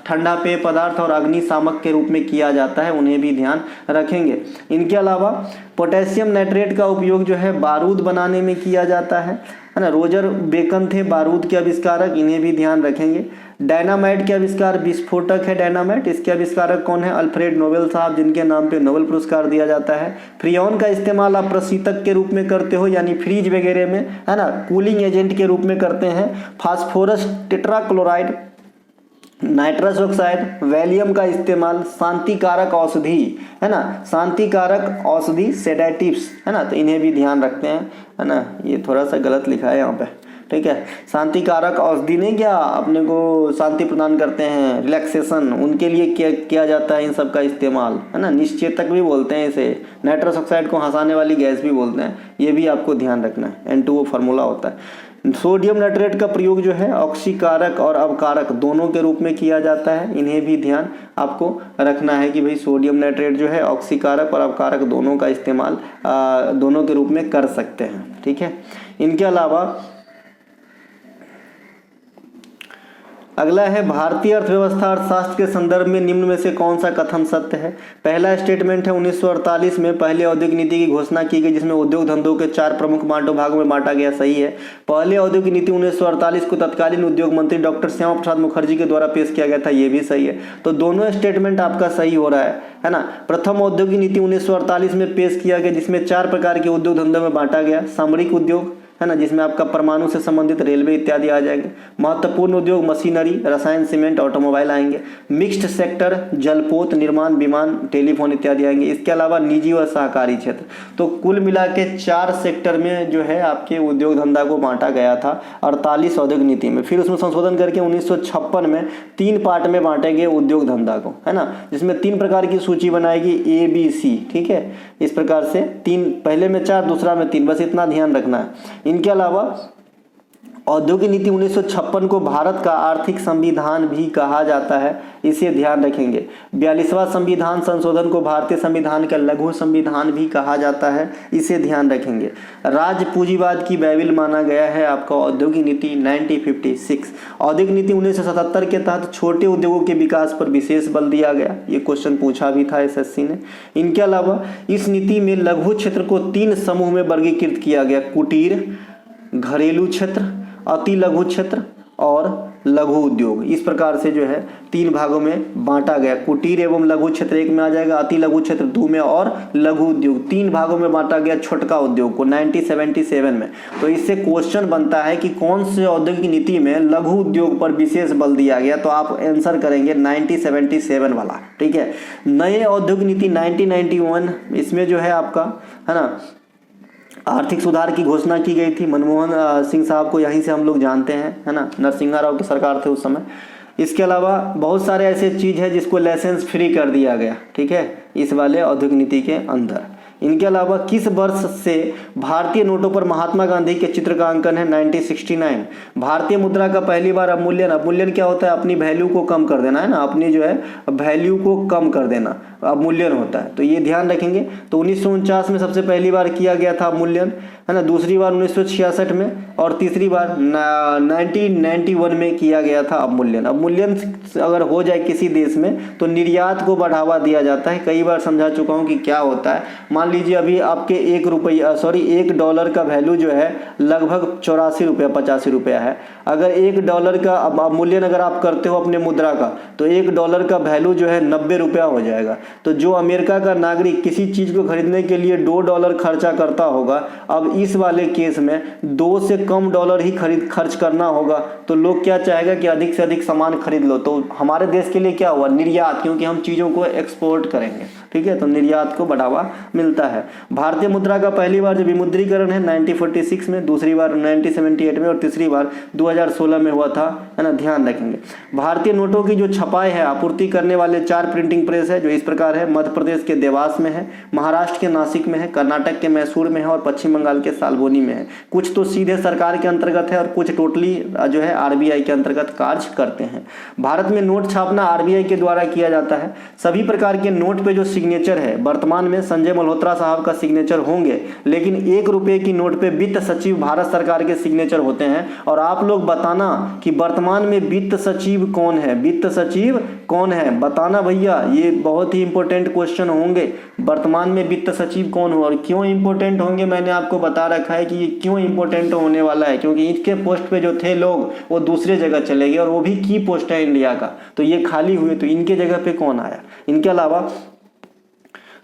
ठंडा पेय पदार्थ और अग्निशामक के रूप में किया जाता है, उन्हें भी ध्यान रखेंगे। इनके अलावा पोटेशियम नाइट्रेट का उपयोग जो है बारूद बनाने में किया जाता है ना। रोजर बेकन थे बारूद के आविष्कारक, इन्हें भी ध्यान रखेंगे। डायनामाइट के आविष्कार, विस्फोटक है डायनामाइट, इसके आविष्कारक कौन है? अल्फ्रेड नोबेल साहब, जिनके नाम पे नोबेल पुरस्कार दिया जाता है। फ्रियोन का इस्तेमाल आप प्रशीतक के रूप में करते हो, यानी फ्रीज वगैरह में, है ना, कूलिंग एजेंट के रूप में करते हैं। Phosphorus tetrachloride, nitrous oxide, Valium का इस्तेमाल शांतिकारक औषधि, है ना, शांतिकारक औषधि, सेडेटिव्स, है ना, तो इन्हें भी ध्यान रखते हैं, है ना। ये थोड़ा सा गलत लिखा है यहाँ पे, ठीक है। शांतिकारक औषधि नहीं, क्या अपने को शांति प्रदान करते हैं, रिलैक्सेशन, उनके लिए किया जाता है इन सब का इस्तेमाल, है ना। निश्चेतक भी बोलते हैं इसे, नाइट्रस ऑक्साइड को हंसाने वाली गैस भी बोलते हैं, ये भी आपको ध्यान रखना है। N2O फार्मूला होता है। सोडियम नाइट्रेट का प्रयोग जो है ऑक्सीकारक और अवकारक दोनों के रूप में किया जाता है, इन्हें भी ध्यान आपको रखना है कि भाई सोडियम नाइट्रेट जो है ऑक्सीकारक और अवकारक दोनों का इस्तेमाल दोनों के रूप में कर सकते हैं, ठीक है। इनके अलावा अगला है भारतीय अर्थव्यवस्था अर्थशास्त्र के संदर्भ में निम्न में से कौन सा कथन सत्य है? पहला स्टेटमेंट है 1948 में पहले औद्योगिक नीति की घोषणा की गई, जिसमें उद्योग धंधों के 4 प्रमुख भागों में बांटा गया, सही है। पहले औद्योगिक नीति 1948 को तत्कालीन उद्योग मंत्री डॉक्टर श्यामा प्रसाद मुखर्जी के द्वारा पेश किया गया था, ये भी सही है। तो दोनों स्टेटमेंट आपका सही हो रहा है ना। प्रथम औद्योगिक नीति 1948 में पेश किया गया, जिसमें 4 प्रकार के उद्योग धंधों में बांटा गया। सामरिक उद्योग, है ना, जिसमें आपका परमाणु से संबंधित रेलवे इत्यादि आ जाएंगे। महत्वपूर्ण उद्योग मशीनरी, रसायन, सीमेंट, ऑटोमोबाइल आएंगे। मिक्स्ड सेक्टर, जलपोत, निर्माण, विमान, टेलीफोन इत्यादि आएंगे। इसके अलावा निजी व सहकारी क्षेत्र। तो कुल मिला के 4 सेक्टर में जो है आपके उद्योग धंधा को बांटा गया था 48 औद्योगिक नीति में। फिर उसमें संशोधन करके 1956 में 3 पार्ट में बांटे गए उद्योग धंधा को, है ना, जिसमें 3 प्रकार की सूची बनाएगी, ABC, ठीक है। इस प्रकार से 3, पहले में 4, दूसरा में 3, बस इतना ध्यान रखना है। इनके अलावा औद्योगिक नीति 1956 को भारत का आर्थिक संविधान भी कहा जाता है, इसे ध्यान रखेंगे। 42वां संविधान संशोधन को भारतीय संविधान का लघु संविधान भी कहा जाता है, इसे ध्यान रखेंगे। राज्य पूंजीवाद की बाइबिल माना गया है आपका औद्योगिक नीति 1956। औद्योगिक नीति 1977 के तहत छोटे उद्योगों के विकास पर विशेष बल दिया गया, ये क्वेश्चन पूछा भी था SSC ने। इनके अलावा इस नीति में लघु क्षेत्र को 3 समूह में वर्गीकृत किया गया, कुटीर, घरेलू क्षेत्र, अति लघु क्षेत्र और लघु उद्योग, इस प्रकार से जो है 3 भागों में बांटा गया। कुटीर एवं लघु क्षेत्र 1 में आ जाएगा, अति लघु क्षेत्र 2 में और लघु उद्योग 3 भागों में बांटा गया छोटका उद्योग को 1977 में। तो इससे क्वेश्चन बनता है कि कौन से औद्योगिक नीति में लघु उद्योग पर विशेष बल दिया गया, तो आप आंसर करेंगे 1977 वाला। ठीक है, नए औद्योगिक नीति 1991, इसमें जो है आपका है ना आर्थिक सुधार की घोषणा की गई थी। मनमोहन सिंह साहब को यहीं से हम लोग जानते हैं, है ना, नरसिम्हा राव की सरकार थे उस समय। इसके अलावा बहुत सारे ऐसे चीज़ है जिसको लाइसेंस फ्री कर दिया गया, ठीक है, इस वाले औद्योगिक नीति के अंदर। इनके अलावा किस वर्ष से भारतीय नोटों पर महात्मा गांधी के चित्र का अंकन है? 1969। भारतीय मुद्रा का पहली बार अवमूल्यन, अवमूल्यन क्या होता है? अपनी वैल्यू को कम कर देना, है ना, अपनी जो है वैल्यू को कम कर देना अवमूल्यन होता है, तो ये ध्यान रखेंगे। तो 1949 में सबसे पहली बार किया गया था अवमूल्यन, है ना, दूसरी बार 1966 में और तीसरी बार 1991 में किया गया था अवमूल्यन। अवमूल्यन अगर हो जाए किसी देश में तो निर्यात को बढ़ावा दिया जाता है। कई बार समझा चुका हूँ कि क्या होता है। मान लीजिए अभी आपके $1 का वैल्यू जो है लगभग 84 रुपया 85 रुपया है। अगर $1 का अवमूल्यन अगर आप करते हो अपने मुद्रा का, तो $1 का वैल्यू जो है 90 रुपया हो जाएगा। तो जो अमेरिका का नागरिक किसी चीज़ को खरीदने के लिए $2 खर्चा करता होगा, अब इस वाले केस में 2 से कम डॉलर ही खर्च करना होगा। तो लोग क्या चाहेगा कि अधिक से अधिक सामान खरीद लो। तो हमारे देश के लिए क्या हुआ? निर्यात, क्योंकि हम चीज़ों को एक्सपोर्ट करेंगे, ठीक है, तो निर्यात को बढ़ावा मिलता है। भारतीय मुद्रा का पहली बार जो विमुद्रीकरण है 1946 में, दूसरी बार 1978 में और तीसरी बार 2016 में हुआ था, है ना, ध्यान रखेंगे। भारतीय नोटों की जो छपाई है आपूर्ति करने वाले 4 प्रिंटिंग प्रेस है जो इस प्रकार है। मध्य प्रदेश के देवास में है, महाराष्ट्र के नासिक में है, कर्नाटक के मैसूर में है और पश्चिम बंगाल के सालबोनी में है। कुछ तो सीधे सरकार के अंतर्गत है और कुछ टोटली जो है आरबीआई के अंतर्गत कार्य करते हैं। भारत में नोट छापना आरबीआई के द्वारा किया जाता है। सभी प्रकार के नोट पे जो सिग्नेचर है, वर्तमान में संजय मल्होत्रा साहब का सिग्नेचर होंगे, लेकिन ₹1 की नोट पे वित्त सचिव भारत सरकार के सिग्नेचर होते हैं। और आप लोग बताना कि वर्तमान में वित्त सचिव कौन है, वित्त सचिव कौन है, बताना भैया, ये बहुत ही इंपॉर्टेंट क्वेश्चन होंगे। वर्तमान में वित्त सचिव कौन हो और क्यों इंपॉर्टेंट होंगे, मैंने आपको बता रखा है कि ये क्यों इंपॉर्टेंट होने वाला है, क्योंकि इसके पोस्ट पे जो थे लोग वो दूसरे जगह चले गए और वो भी की पोस्ट है इंडिया का, तो ये खाली हुए, तो इनके जगह पे कौन आया। इनके अलावा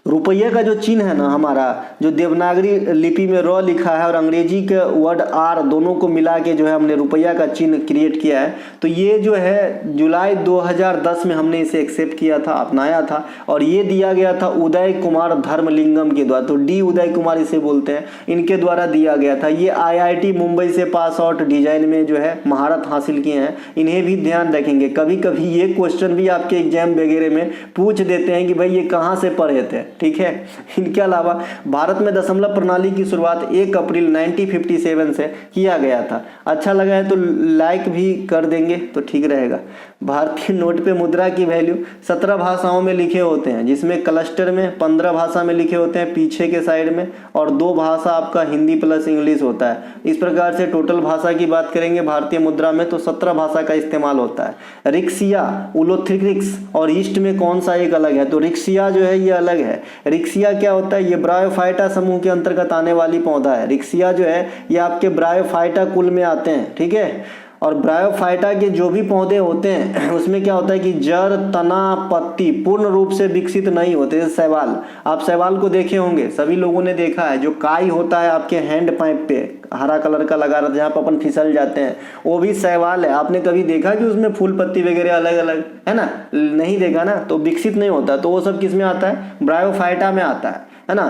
रुपये का जो चिन्ह है ना हमारा, जो देवनागरी लिपि में र लिखा है और अंग्रेजी के वर्ड आर, दोनों को मिला के जो है हमने रुपया का चिन्ह क्रिएट किया है। तो ये जो है जुलाई 2010 में हमने इसे एक्सेप्ट किया था, अपनाया था, और ये दिया गया था उदय कुमार धर्मलिंगम के द्वारा। तो डी उदय कुमार इसे बोलते हैं, इनके द्वारा दिया गया था। ये IIT मुंबई से पास आउट, डिजाइन में जो है महारत हासिल किए हैं, इन्हें भी ध्यान रखेंगे। कभी कभी ये क्वेश्चन भी आपके एग्जाम वगैरह में पूछ देते हैं कि भाई ये कहाँ से पढ़े थे, ठीक है। इनके अलावा भारत में दशमलव प्रणाली की शुरुआत 1 अप्रैल 1957 से किया गया था। अच्छा लगा है तो लाइक भी कर देंगे तो ठीक रहेगा। भारतीय नोट पे मुद्रा की वैल्यू 17 भाषाओं में लिखे होते हैं, जिसमें क्लस्टर में 15 भाषा में लिखे होते हैं पीछे के साइड में, और 2 भाषा आपका हिंदी प्लस इंग्लिश होता है। इस प्रकार से टोटल भाषा की बात करेंगे भारतीय मुद्रा में तो 17 भाषा का इस्तेमाल होता है। रिक्सिया, उलोथ्रिक्स और ईस्ट में कौन सा एक अलग है, तो रिक्सिया जो है ये अलग है। रिक्सिया क्या होता है, ये ब्रायोफाइटा समूह के अंतर्गत आने वाली पौधा है। रिक्सिया जो है ये आपके ब्रायोफाइटा कुल में आते हैं, ठीक है। और ब्रायोफाइटा के जो भी पौधे होते हैं उसमें क्या होता है कि जड़, तना, पत्ती पूर्ण रूप से विकसित नहीं होते। जैसे शैवाल, आप शैवाल को देखे होंगे, सभी लोगों ने देखा है, जो काई होता है आपके हैंड पाइप पे हरा कलर का लगा रहता है जहाँ पर अपन फिसल जाते हैं, वो भी शैवाल है। आपने कभी देखा कि उसमें फूल पत्ती वगैरह अलग अलग है ना, नहीं देखा ना, तो विकसित नहीं होता। तो वो सब किस में आता है, ब्रायोफाइटा में आता है ना,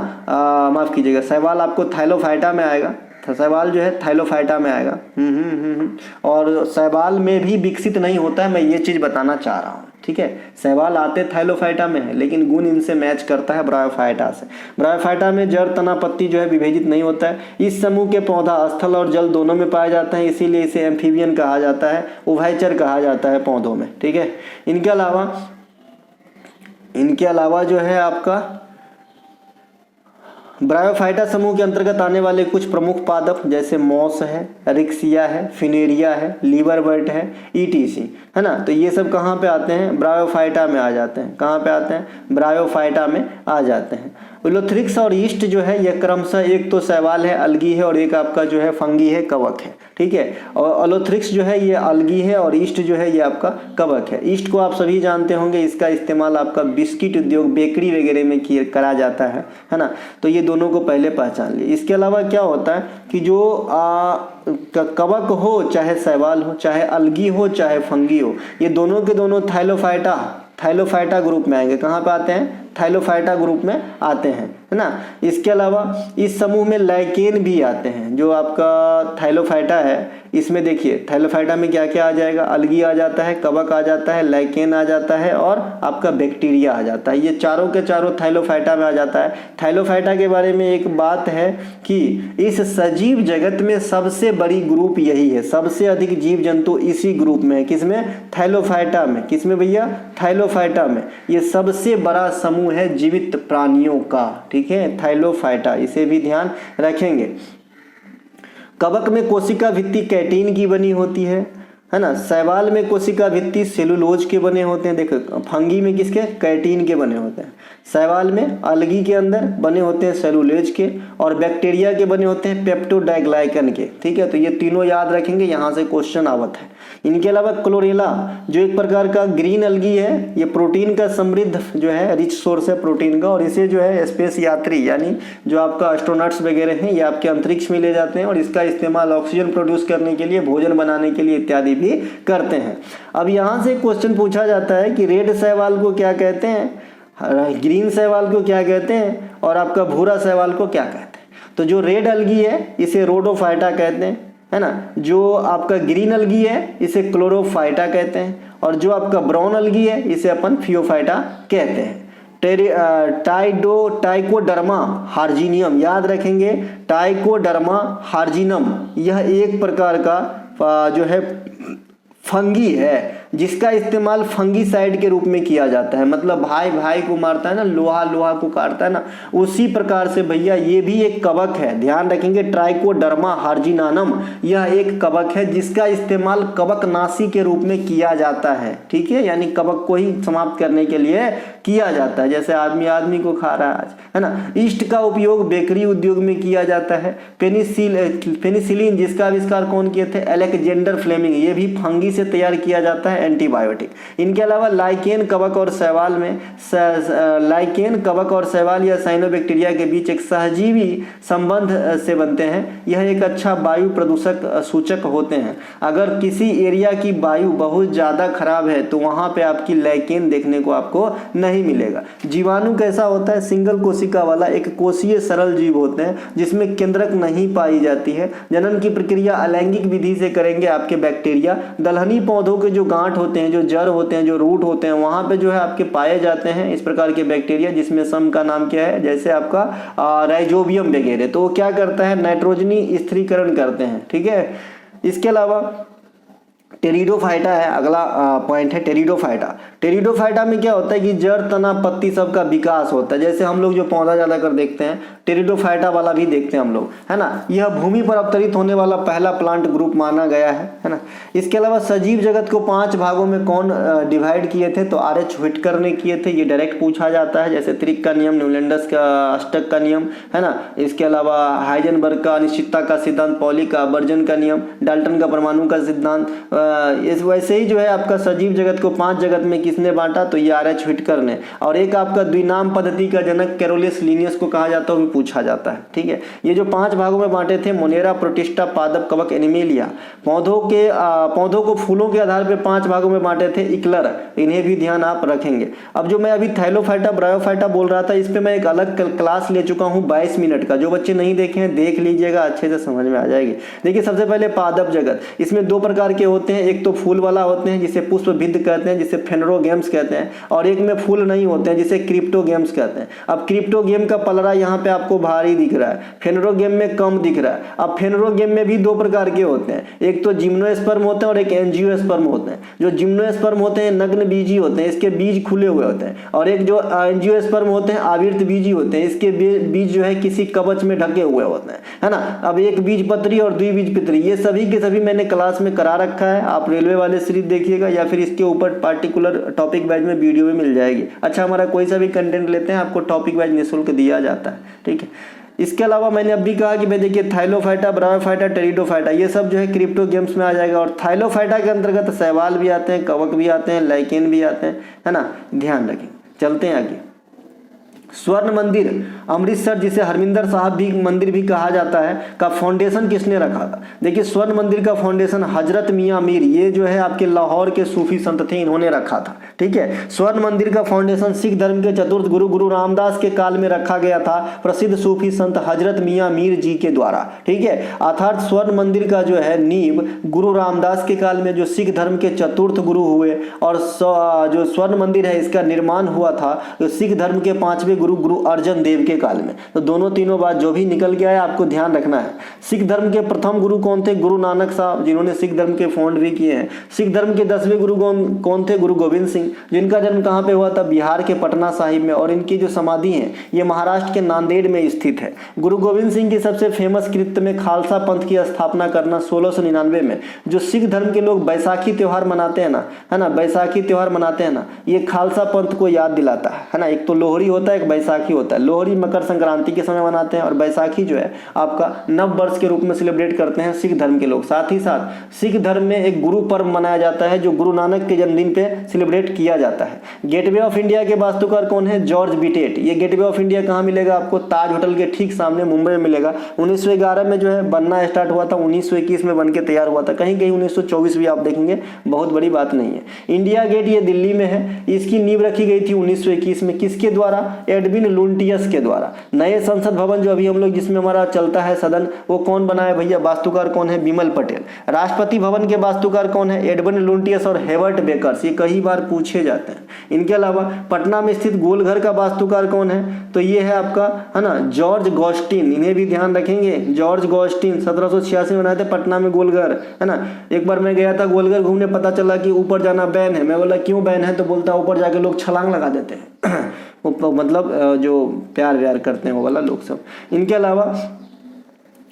माफ कीजिएगा, शैवाल आपको थाइलोफाइटा में आएगा, शैवाल जो है थाइलोफाइटा में आएगा। और शैवाल में भी विकसित नहीं होता है, मैं ये चीज बताना चाह रहा हूँ, ठीक है। शैवाल आते थाइलोफाइटा में है, लेकिन गुण इनसे मैच करता है ब्रायोफाइटा से। ब्रायोफाइटा में जड़, तना, पत्ती जो है विभेजित नहीं होता है। इस समूह के पौधा स्थल और जल दोनों में पाए जाते हैं, इसीलिए इसे एम्फीबियन कहा जाता है, उभयचर कहा जाता है पौधों में, ठीक है। इनके अलावा जो है आपका ब्रायोफाइटा समूह के अंतर्गत आने वाले कुछ प्रमुख पादप जैसे मॉस है, रिक्सिया है, फिनेरिया है, लीवरवर्ट है, ETC, है ना। तो ये सब कहाँ पे आते हैं, ब्रायोफाइटा में आ जाते हैं। कहाँ पे आते हैं, ब्रायोफाइटा में आ जाते हैं। एलोथ्रिक्स और ईस्ट जो है यह क्रमशः एक तो शैवाल है, अलगी है, और एक आपका जो है फंगी है, कवक है। ठीक है, और एलोथ्रिक्स जो है ये अलगी है और ईस्ट जो है ये आपका कवक है। ईस्ट को आप सभी जानते होंगे, इसका इस्तेमाल आपका बिस्किट उद्योग, बेकरी वगैरह में करा जाता है ना। तो ये दोनों को पहले पहचान लिए। इसके अलावा क्या होता है कि जो कवक हो, चाहे शैवाल हो, चाहे अलगी हो, चाहे फंगी हो, ये दोनों के दोनों थाइलोफाइटा ग्रुप में आएंगे। कहाँ पे आते हैं? थाइलोफाइटा ग्रुप में आते हैं, है ना। इसके अलावा इस समूह में लाइकेन भी आते हैं। जो आपका थाइलोफाइटा है, इसमें देखिए थाइलोफाइटा में क्या क्या आ जाएगा? अलगी आ जाता है, कवक आ जाता है, लाइकेन आ जाता है और आपका बैक्टीरिया आ जाता है। ये चारों के चारों थाइलोफाइटा में आ जाता है। थाइलोफाइटा के बारे में एक बात है कि इस सजीव जगत में सबसे बड़ी ग्रुप यही है, सबसे अधिक जीव जंतु इसी ग्रुप में है। किसमें? थाइलोफाइटा में। किसमें भैया? थाइलोफाइटा में। ये सबसे बड़ा समूह है जीवित प्राणियों का। ठीक है, थाइलोफाइटा, इसे भी ध्यान रखेंगे। कवक में कोशिका भित्ति कैटीन की बनी होती है ना। शैवाल में कोशिका भित्ति सेलुलोज के बने होते हैं। देखो, फंगी में किसके? कैटीन के बने होते हैं। शैवाल में, अलगी के अंदर बने होते हैं सेलुलोज के, और बैक्टीरिया के बने होते हैं पेप्टोडाइग्लाइकन के। ठीक है, तो ये तीनों याद रखेंगे, यहाँ से क्वेश्चन आवत है। इनके अलावा क्लोरेला जो एक प्रकार का ग्रीन अलगी है, ये प्रोटीन का समृद्ध जो है रिच सोर्स है प्रोटीन का, और इसे जो है स्पेस यात्री यानी जो आपका एस्ट्रोनॉट्स वगैरह हैं, ये आपके अंतरिक्ष में ले जाते हैं और इसका इस्तेमाल ऑक्सीजन प्रोड्यूस करने के लिए, भोजन बनाने के लिए इत्यादि भी करते हैं। अब यहाँ से क्वेश्चन पूछा जाता है कि रेड शैवाल को क्या कहते हैं, ग्रीन शैवाल को क्या कहते हैं, और आपका भूरा शैवाल को क्या कहते हैं। तो जो रेड अलगी है इसे रोडोफाइटा कहते हैं, है ना। जो आपका ग्रीन अलगी है इसे क्लोरोफाइटा कहते हैं, और जो आपका ब्राउन अलगी है इसे अपन फियोफाइटा कहते हैं। टाइकोडर्मा हार्जिनियम, याद रखेंगे, टाइकोडर्मा हार्जिनम यह एक प्रकार का जो है फंगी है, जिसका इस्तेमाल फंगीसाइड के रूप में किया जाता है। मतलब भाई भाई को मारता है ना, लोहा लोहा को काटता है ना, उसी प्रकार से भैया ये भी एक कवक है। ध्यान रखेंगे, ट्राइकोडर्मा हार्जिनानम यह एक कवक है जिसका इस्तेमाल कवकनाशी के रूप में किया जाता है। ठीक है, यानी कवक को ही समाप्त करने के लिए किया जाता है। जैसे आदमी आदमी को खा रहा है आज, है ना। ईस्ट का उपयोग बेकरी उद्योग में किया जाता है। पेनिसिलिन जिसका आविष्कार कौन किए थे? Alexander Fleming. ये भी फंगी से तैयार किया जाता है, एंटीबायोटिक। इनके अलावा लाइकेन कवक और शैवाल में, लाइकेन कवक और शैवाल या साइनोबैक्टीरिया के बीच एक सहजीवी संबंध से बनते हैं। यह एक अच्छा वायु प्रदूषक सूचक होते हैं। अगर किसी एरिया की वायु बहुत ज़्यादा खराब है तो वहाँ पे आपकी लाइकेन देखने को आपको नहीं मिलेगा। जीवाणु कैसा होता है? सिंगल कोशिका वाला एक कोशीय सरल जीव होते हैं जिसमें केंद्रक नहीं पाई जाती है। जनन की प्रक्रिया अलैंगिक विधि से करेंगे आपके बैक्टीरिया। दलहनी पौधों के जो गांठ होते हैं, जो जड़ होते हैं, जो रूट होते हैं, वहाँ पे जो है आपके पाए जाते हैं इस प्रकार के बैक्टीरिया, जिसमें सम का नाम क्या है? जैसे आपका राइजोबियम वगैरह। तो वो क्या करता है? नाइट्रोजनी स्थिरीकरण करते हैं। ठीक है, इसके अलावा टेरिडोफाइटा है, अगला पॉइंट है टेरिडोफाइटा। टेरिडोफाइटा में क्या होता है कि जड़, तना, पत्ती सबका विकास होता है। जैसे हम लोग जो पौधा ज्यादातर देखते हैं, टेरिडोफाइटा वाला भी देखते हैं हम लोग, है ना। यह भूमि पर अवतरित होने वाला पहला प्लांट ग्रुप माना गया है ना। इसके अलावा सजीव जगत को 5 भागों में कौन डिवाइड किए थे? तो आर.एच. व्हिटकर ने किए थे। ये डायरेक्ट पूछा जाता है, जैसे त्रिक का नियम, न्यूलैंडस का अष्टक का नियम, है ना। इसके अलावा हाइजेनबर्ग का अनिश्चितता का सिद्धांत, पॉली का बर्जन का नियम, डाल्टन का परमाणु का सिद्धांत। इस वैसे ही जो है आपका सजीव जगत को 5 जगत में किसने बांटा? तो ये आर.एच. व्हिटकर ने। और एक आपका द्विनाम पद्धति का जनक कैरोलिस लीनियस को कहा जाता है, वो भी पूछा जाता है। ठीक है, ये जो 5 भागों में बांटे थे, मोनेरा, प्रोटिस्टा, पादप, कवक, एनिमेलिया। पौधों को फूलों के आधार पर 5 भागों में बांटे थे, इक्लर। इन्हें भी ध्यान आप रखेंगे। अब जो मैं अभी थाइलोफाइटा, ब्रायोफाइटा बोल रहा था, इस पर मैं एक अलग क्लास ले चुका हूँ 22 मिनट का। जो बच्चे नहीं देखे हैं देख लीजिएगा, अच्छे से समझ में आ जाएगी। देखिए, सबसे पहले पादप जगत, इसमें 2 प्रकार के होते हैं। एक तो फूल वाला होते हैं जिसे पुष्पविद्ध कहते हैं, जिसे फेनरोगेम्स कहते हैं, और एक में फूल नहीं होते हैं जिसे क्रिप्टोगेम्स कहते हैं। अब क्रिप्टोगेम का पलड़ा यहाँ पे आपको भारी दिख रहा है, फेनरोगेम में कम दिख रहा है। अब फेनरोगेम में भी 2 प्रकार के होते हैं, एक तो जिम्नोस्पर्म होते हैं और एक एंजियोस्पर्म होते हैं। जो जिम्नोस्पर्म होते हैं नग्न बीजी होते हैं, इसके बीज खुले हुए होते हैं, और एक जो एंजियोस्पर्म होते हैं आवृत बीजी होते हैं, इसके बीज जो है किसी कवच में ढके हुए होते हैं, है ना। अब एक बीज पत्री और 2 बीज पितरी, ये सभी के सभी मैंने क्लास में करा रखा है। आप रेलवे वाले सीरीज देखिएगा या फिर इसके ऊपर पार्टिकुलर टॉपिक वाइज में वीडियो भी मिल जाएगी। अच्छा, हमारा कोई सा भी कंटेंट लेते हैं आपको टॉपिक वाइज निःशुल्क दिया जाता है, ठीक है। इसके अलावा मैंने अभी कहा कि भाई देखिए थाइलोफाइटा, ब्रायोफाइटा, टेरिडोफाइटा ये सब जो है क्रिप्टो गेम्स में आ जाएगा। और थाइलोफाइटा के अंतर्गत शैवाल भी आते हैं, कवक भी आते हैं, लाइकेन भी आते हैं, है ना, ध्यान रखें। चलते हैं आगे। स्वर्ण मंदिर अमृतसर, जिसे हरमिंदर साहब भी मंदिर भी कहा जाता है, का फाउंडेशन किसने रखा था? देखिए स्वर्ण मंदिर का फाउंडेशन हजरत मियां मीर, ये जो है आपके लाहौर के सूफी संत थे, इन्होंने रखा था, ठीक है। स्वर्ण मंदिर का फाउंडेशन सिख धर्म के चतुर्थ गुरु गुरु रामदास के काल में रखा गया था, प्रसिद्ध सूफी संत हजरत मियां मीर जी के द्वारा, ठीक है। अर्थात स्वर्ण मंदिर का जो है नींव गुरु रामदास के काल में जो सिख धर्म के चतुर्थ गुरु हुए, और जो स्वर्ण मंदिर है इसका निर्माण हुआ था सिख धर्म के 5वें गुरु अर्जन देव के काल में। तो दोनों तीनों बात जो भी निकल के आए आपको ध्यान रखना है। सिख धर्म के प्रथम गुरु कौन थे? गुरु नानक साहब, जिन्होंने सिख धर्म के फाउंड भी किए हैं। सिख धर्म के 10वें गुरु कौन थे? गुरु गोविंद सिंह, जिनका जन्म कहाँ पे हुआ था? बिहार के पटना साहिब में, और इनकी जो समाधि है ये महाराष्ट्र के नांदेड़ में स्थित है। गुरु गोविंद सिंह की सबसे फेमस कृत्य में खालसा पंथ की स्थापना करना 1699 में। जो सिख धर्म के लोग बैसाखी त्योहार मनाते हैं ना, है ना, बैसाखी त्योहार मनाते हैं ना, ये खालसा पंथ को याद दिलाता है ना। एक तो लोहड़ी होता है, एक बैसाखी होता है। लोहड़ी मकर संक्रांति के समय मनाते हैं और बैसाखी जो है आपका नव वर्ष के रूप में सेलिब्रेट करते हैं सिख धर्म के लोग। साथ ही साथ सिख धर्म में एक गुरु पर्व मनाया जाता है जो गुरु नानक के जन्मदिन पे सेलिब्रेट किया जाता है। गेटवे ऑफ इंडिया के वास्तुकार कौन है? जॉर्ज बिटेट। ये गेटवे ऑफ इंडिया कहाँ मिलेगा आपको? ताज होटल के ठीक सामने मुंबई में मिलेगा। 1911 में जो है बनना स्टार्ट हुआ था, 1921 में बन के तैयार हुआ था, कहीं कहीं 1924 भी आप देखेंगे, बहुत बड़ी बात नहीं है। इंडिया गेट ये दिल्ली में है, इसकी नींव रखी गई थी 1921 में। किसके द्वारा? एडविन लुंटियस के द्वारा। नए संसद भवन जो अभी हम लोग जिसमें हमारा चलता है सदन, वो कौन बनाया भैया? वास्तुकार कौन है? बिमल पटेल। राष्ट्रपति भवन के वास्तुकार कौन है? एडविन लुंटियस और हेवर्ट बेकर्स, ये कई बार पूछे जाते हैं। इनके अलावा पटना में स्थित गोलघर का वास्तुकार कौन है? तो ये है आपका, है ना, जॉर्ज गॉस्टिन। इन्हें भी ध्यान रखेंगे, जॉर्ज गॉस्टिन 1786 में बनाए थे पटना में गोलघर, है ना। एक बार मैं गया था गोलघर घूमने, पता चला कि ऊपर जाना बैन है। मैं बोला क्यों बैन है? तो बोलता ऊपर जाके लोग छलांग लगा देते हैं मतलब जो प्यार व्यार करते हैं वो वाला लोग सब। इनके अलावा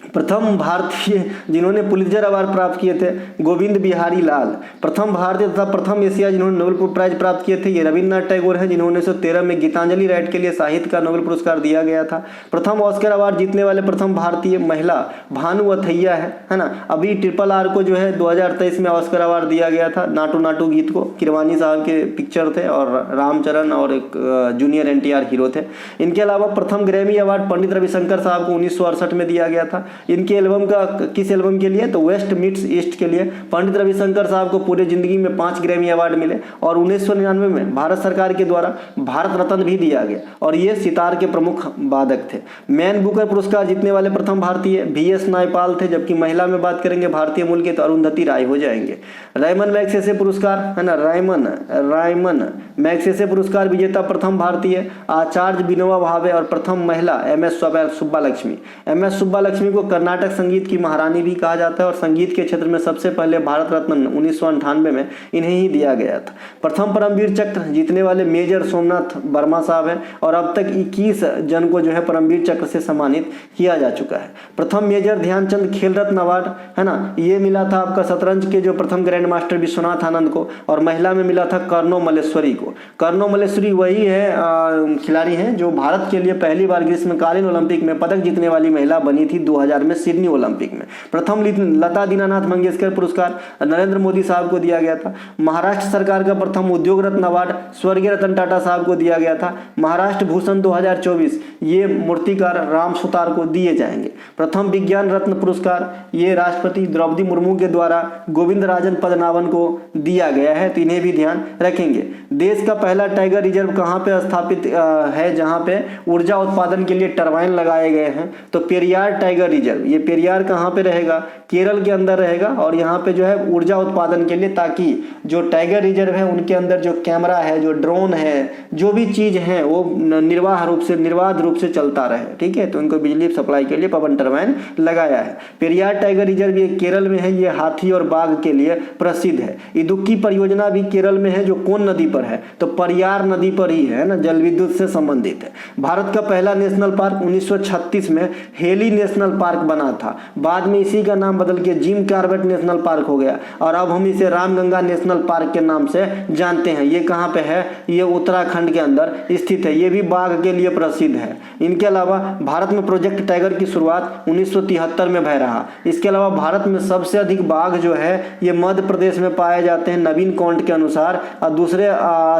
प्रथम भारतीय जिन्होंने पुलित्जर अवार्ड प्राप्त किए थे, गोविंद बिहारी लाल। प्रथम भारतीय तथा प्रथम एशिया जिन्होंने नोबेल प्राइज प्राप्त किए थे, ये रविन्द्रनाथ टैगोर हैं, जिन्होंने 1913 में गीतांजलि राइट के लिए साहित्य का नोबेल पुरस्कार दिया गया था। प्रथम ऑस्कर अवार्ड जीतने वाले प्रथम भारतीय महिला भानु अथैया है ना। अभी RRR को जो है 2023 में ऑस्कर अवार्ड दिया गया था, नाटू नाटू गीत को। किरवानी साहब के पिक्चर थे और रामचरण और एक जूनियर NTR हीरो थे। इनके अलावा प्रथम ग्रैमी अवार्ड पंडित रविशंकर साहब को 1968 में दिया गया था। इनके एल्बम का किस एल्बम के लिए? तो वेस्ट मीट्स ईस्ट के लिए। पंडित रविशंकर साहब को पूरे जिंदगी में 5 ग्रैमी अवार्ड मिले और 1999 में भारत सरकार के द्वारा भारत रत्न भी दिया गया, और ये सितार के प्रमुख वादक थे। मैन बुकर पुरस्कार जीतने वाले प्रथम भारतीय VS नायपाल थे, जबकि महिला में बात करेंगे भारतीय मूल के तो अरुंधति राय हो जाएंगे। रायमन मैग्सेसे पुरस्कार, है ना, रायमन मैग्सेसे पुरस्कार विजेता प्रथम भारतीय आचार्य विनोबा भावे, और प्रथम महिला MS सुब्बालक्ष्मी। MS सुब्बालक्ष्मी को कर्नाटक संगीत की महारानी भी कहा जाता है, और संगीत के क्षेत्र में सबसे पहले भारत रत्न 1998 में इन्हें ही दिया गया था। प्रथम परमवीर चक्र जीतने वाले मेजर सोमनाथ वर्मा साहब हैं, और अब तक 21 जन को जो है परमवीर चक्र से सम्मानित किया जा चुका है। प्रथम मेजर ध्यानचंद खेल रत्न अवार्ड, है ना, ये मिला था आपका शतरंज के जो प्रथम ग्रैंड मास्टर विश्वनाथ आनंद को, और महिला में मिला था कर्णो मल्लेश्वरी को। कर्णो मल्लेश्वरी वही है खिलाड़ी हैं जो भारत के लिए पहली बार ग्रीष्मकालीन ओलंपिक में पदक जीतने वाली महिला बनी थी 2000 में सिडनी ओलंपिक में। प्रथम लता दीनानाथ मंगेशकर पुरस्कार नरेंद्र मोदी साहब को दिया गया था। महाराष्ट्र सरकार का प्रथम उद्योग रत्न अवार्ड स्वर्गीय रतन टाटा साहब को दिया गया था। महाराष्ट्र भूषण 2024 ये मूर्तिकार राम सुतार को दिए जाएंगे। प्रथम विज्ञान रत्न पुरस्कार ये राष्ट्रपति द्रौपदी मुर्मू के द्वारा गोविंद राजन पद्मनाभन को दिया गया है, तो इन्हें भी ध्यान रखेंगे। देश का पहला टाइगर रिजर्व कहाँ पे स्थापित है जहाँ पे ऊर्जा उत्पादन के लिए टरबाइन लगाए गए हैं? तो पेरियार टाइगर रिजर्व। ये पेरियार कहाँ पे रहेगा? केरल के अंदर रहेगा, और यहाँ पे जो है ऊर्जा उत्पादन के लिए, ताकि जो टाइगर रिजर्व है उनके अंदर जो कैमरा है, जो ड्रोन है, जो भी चीज है वो निर्बाध रूप से चलता रहे, ठीक है। तो इनको बिजली सप्लाई के लिए पवन टरबाइन लगाया है। पेरियार टाइगर रिजर्व ये केरल में है, ये हाथी और बाघ के लिए प्रसिद्ध है। इदुक्की परियोजना भी केरल में है, जो कौन नदी पर है? तो परियार नदी पर ही है ना, जल विद्युत से संबंधित है। भारत का पहला नेशनल पार्क 1936 में हेली नेशनल पार्क पार्क बना था, बाद में इसी का नाम बदल के जिम कॉर्बेट नेशनल पार्क हो गया और अब हम इसे रामगंगा नेशनल पार्क के नाम से जानते हैं। ये कहाँ पे है? ये उत्तराखंड के अंदर स्थित है। ये भी बाघ के लिए प्रसिद्ध है। इनके अलावा भारत में प्रोजेक्ट टाइगर की शुरुआत 1973 में भय रहा। इसके अलावा भारत में सबसे अधिक बाघ जो है ये मध्य प्रदेश में पाए जाते हैं नवीन काउंट के अनुसार, और दूसरे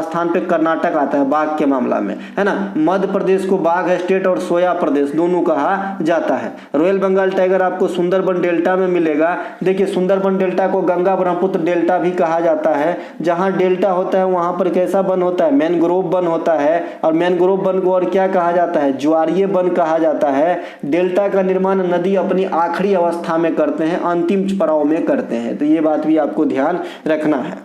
स्थान पे कर्नाटक आता है बाघ के मामला में, है ना। मध्य प्रदेश को बाघ स्टेट और सोया प्रदेश दोनों कहा जाता है। रॉयल बंगाल टाइगर आपको सुंदरबन डेल्टा में मिलेगा। देखिए सुंदरबन डेल्टा को गंगा ब्रह्मपुत्र डेल्टा भी कहा जाता है। जहां डेल्टा होता है वहां पर कैसा वन होता है? मैनग्रोव वन होता है। और मैनग्रोव वन को और क्या कहा जाता है? ज्वारीय वन कहा जाता है। डेल्टा का निर्माण नदी अपनी आखिरी अवस्था में करते हैं, अंतिम पड़ाव में करते हैं, तो ये बात भी आपको ध्यान रखना है।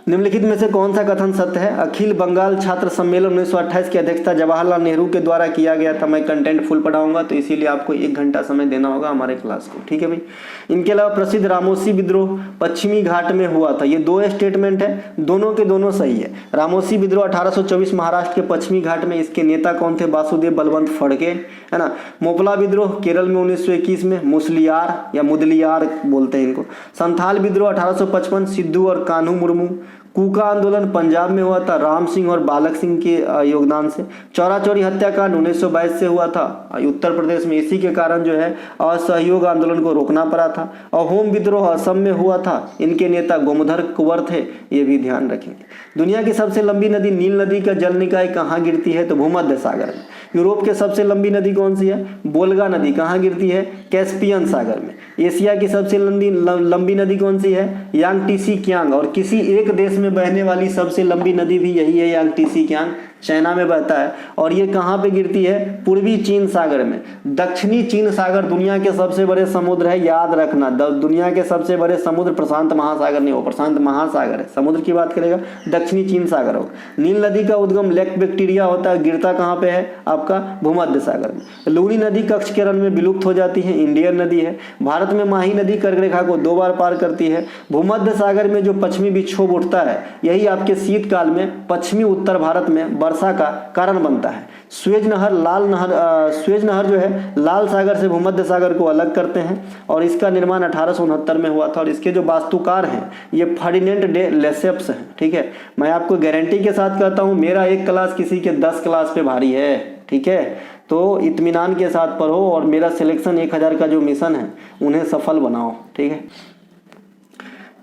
निम्नलिखित में से कौन सा कथन सत्य है? अखिल बंगाल छात्र सम्मेलन 1928 की अध्यक्षता जवाहरलाल नेहरू के द्वारा किया गया था। मैं कंटेंट फुल पढ़ाऊंगा तो इसीलिए आपको 1 घंटा समय देना होगा हमारे क्लास को, ठीक है भाई। इनके अलावा प्रसिद्ध रामोसी विद्रोह पश्चिमी घाट में हुआ था। ये 2 स्टेटमेंट है, दोनों के दोनों सही है। रामोसी विद्रोह 1824 महाराष्ट्र के पश्चिमी घाट में। इसके नेता कौन थे? वासुदेव बलवंत फड़के, है ना। मोपला विद्रोह केरल में 1921 में, मुसलियार या मुदलियार बोलते हैं इनको। संथाल विद्रोह 1855 सिद्धू और कान्हू मुर्मू। कूका आंदोलन पंजाब में हुआ था राम सिंह और बालक सिंह के योगदान से। चौरा चौरी हत्याकांड 1922 से हुआ था उत्तर प्रदेश में। इसी के कारण जो है असहयोग आंदोलन को रोकना पड़ा था। और होम विद्रोह असम में हुआ था। इनके नेता गोमधर कुंवर थे, ये भी ध्यान रखेंगे। दुनिया की सबसे लंबी नदी नील नदी का जल निकाय कहाँ गिरती है? तो भूमध्य सागर में। यूरोप के सबसे लंबी नदी कौन सी है? वोल्गा नदी। कहाँ गिरती है? कैस्पियन सागर में। एशिया की सबसे लंबी नदी कौन सी है? यांगटीसी कियांग। और किसी एक देश में बहने वाली सबसे लंबी नदी भी यही है, यांगटीसी कियांग, चाइना में बहता है। और ये कहाँ पे गिरती है? पूर्वी चीन सागर में। दक्षिणी चीन सागर दुनिया के सबसे बड़े समुद्र है, याद रखना। दुनिया के सबसे बड़े समुद्र प्रशांत महासागर नहीं हो, प्रशांत महासागर है। समुद्र की बात करेगा दक्षिणी चीन सागर हो। नील नदी का उद्गम लेक विक्टोरिया होता है, गिरता कहाँ पे है? आपका भूमध्य सागर में। लूनी नदी कच्छ के रण में विलुप्त हो जाती है, इंडियन नदी है। भारत में माही नदी कर्क रेखा को 2 बार पार करती है। भूमध्य सागर में जो पश्चिमी विक्षोभ उठता है यही आपके शीतकाल में पश्चिमी उत्तर भारत में वर्षा का कारण बनता है। स्वेज नहर जो है लाल सागर से भूमध्य सागर को अलग करते हैं और इसका निर्माण 1869 में हुआ था। और इसके जो वास्तुकार हैं ये फर्डिनेंड डे लेसेप्स हैं, ठीक है। मैं आपको गारंटी के साथ कहता हूँ मेरा 1 क्लास किसी के 10 क्लास पे भारी है, ठीक है। तो इत्मीनान के साथ पढ़ो और मेरा सिलेक्शन 1000 का जो मिशन है उन्हें सफल बनाओ, ठीक है।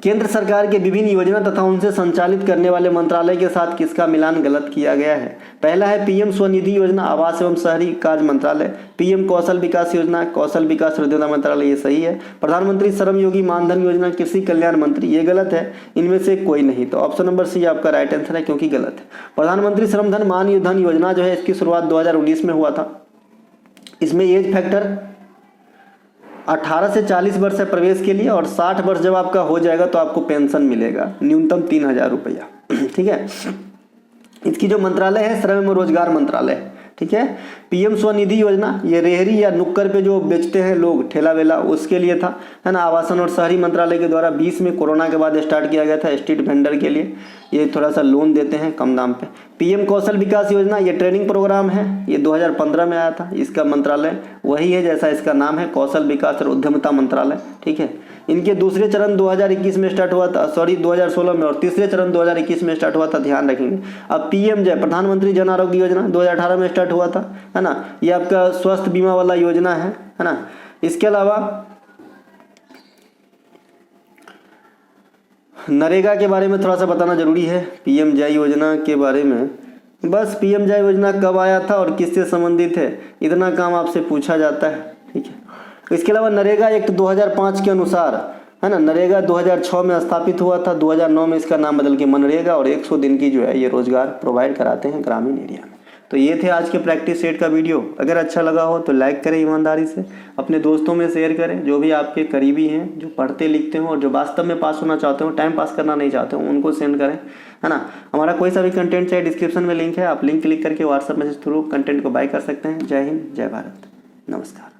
केंद्र सरकार के विभिन्न योजना तथा उनसे संचालित करने वाले मंत्रालय के साथ किसका मिलान गलत किया गया है? पहला है पीएम स्वनिधि योजना, आवास एवं शहरी कार्य मंत्रालय। पीएम कौशल विकास योजना, कौशल विकास रोजगार मंत्रालय, ये सही है। प्रधानमंत्री श्रम योगी मानधन योजना, कृषि कल्याण मंत्री, ये गलत है। इनमें से कोई नहीं, तो ऑप्शन नंबर सी आपका राइट आंसर है क्योंकि गलत है। प्रधानमंत्री श्रम धन मान धन योजना जो है इसकी शुरुआत 2019 में हुआ था। इसमें एज फैक्टर 18 से 40 वर्ष है प्रवेश के लिए और 60 वर्ष जब आपका हो जाएगा तो आपको पेंशन मिलेगा, न्यूनतम 3000 रुपया, ठीक है। इसकी जो मंत्रालय है श्रम एवं रोजगार मंत्रालय, ठीक है। पीएम स्वनिधि योजना ये रेहड़ी या नुक्कड़ पे जो बेचते हैं लोग ठेला वेला उसके लिए था, है ना। आवासन और शहरी मंत्रालय के द्वारा 20 में कोरोना के बाद स्टार्ट किया गया था स्ट्रीट वेंडर के लिए, ये थोड़ा सा लोन देते हैं कम दाम पे। पीएम कौशल विकास योजना ये ट्रेनिंग प्रोग्राम है, ये 2015 में आया था। इसका मंत्रालय वही है जैसा इसका नाम है, कौशल विकास और उद्यमिता मंत्रालय, ठीक है। इनके दूसरे चरण 2021 में स्टार्ट हुआ था, 2016 में, और तीसरे चरण 2021 में स्टार्ट हुआ था, ध्यान रखेंगे। अब पीएम जय प्रधानमंत्री जन आरोग्य योजना 2018 में स्टार्ट हुआ था, है ना। ये आपका स्वास्थ्य बीमा वाला योजना है ना। इसके अलावा नरेगा के बारे में थोड़ा सा बताना जरूरी है, पीएम जय योजना के बारे में। बस पीएम जय योजना कब आया था और किससे संबंधित है, इतना काम आपसे पूछा जाता है, ठीक है। इसके अलावा नरेगा एक्ट 2005 के अनुसार, है ना, नरेगा 2006 में स्थापित हुआ था, 2009 में इसका नाम बदल के मनरेगा, और 100 दिन की जो है ये रोजगार प्रोवाइड कराते हैं ग्रामीण एरिया में। तो ये थे आज के प्रैक्टिस सेट का वीडियो। अगर अच्छा लगा हो तो लाइक करें ईमानदारी से, अपने दोस्तों में शेयर करें, जो भी आपके करीबी हैं, जो पढ़ते लिखते हो और जो वास्तव में पास होना चाहते हो, टाइम पास करना नहीं चाहते हो, उनको सेंड करें, है ना। हमारा कोई सा भी कंटेंट चाहे डिस्क्रिप्शन में लिंक है, आप लिंक क्लिक करके व्हाट्सएप मैसेज थ्रू कंटेंट को बाय कर सकते हैं। जय हिंद, जय भारत, नमस्कार।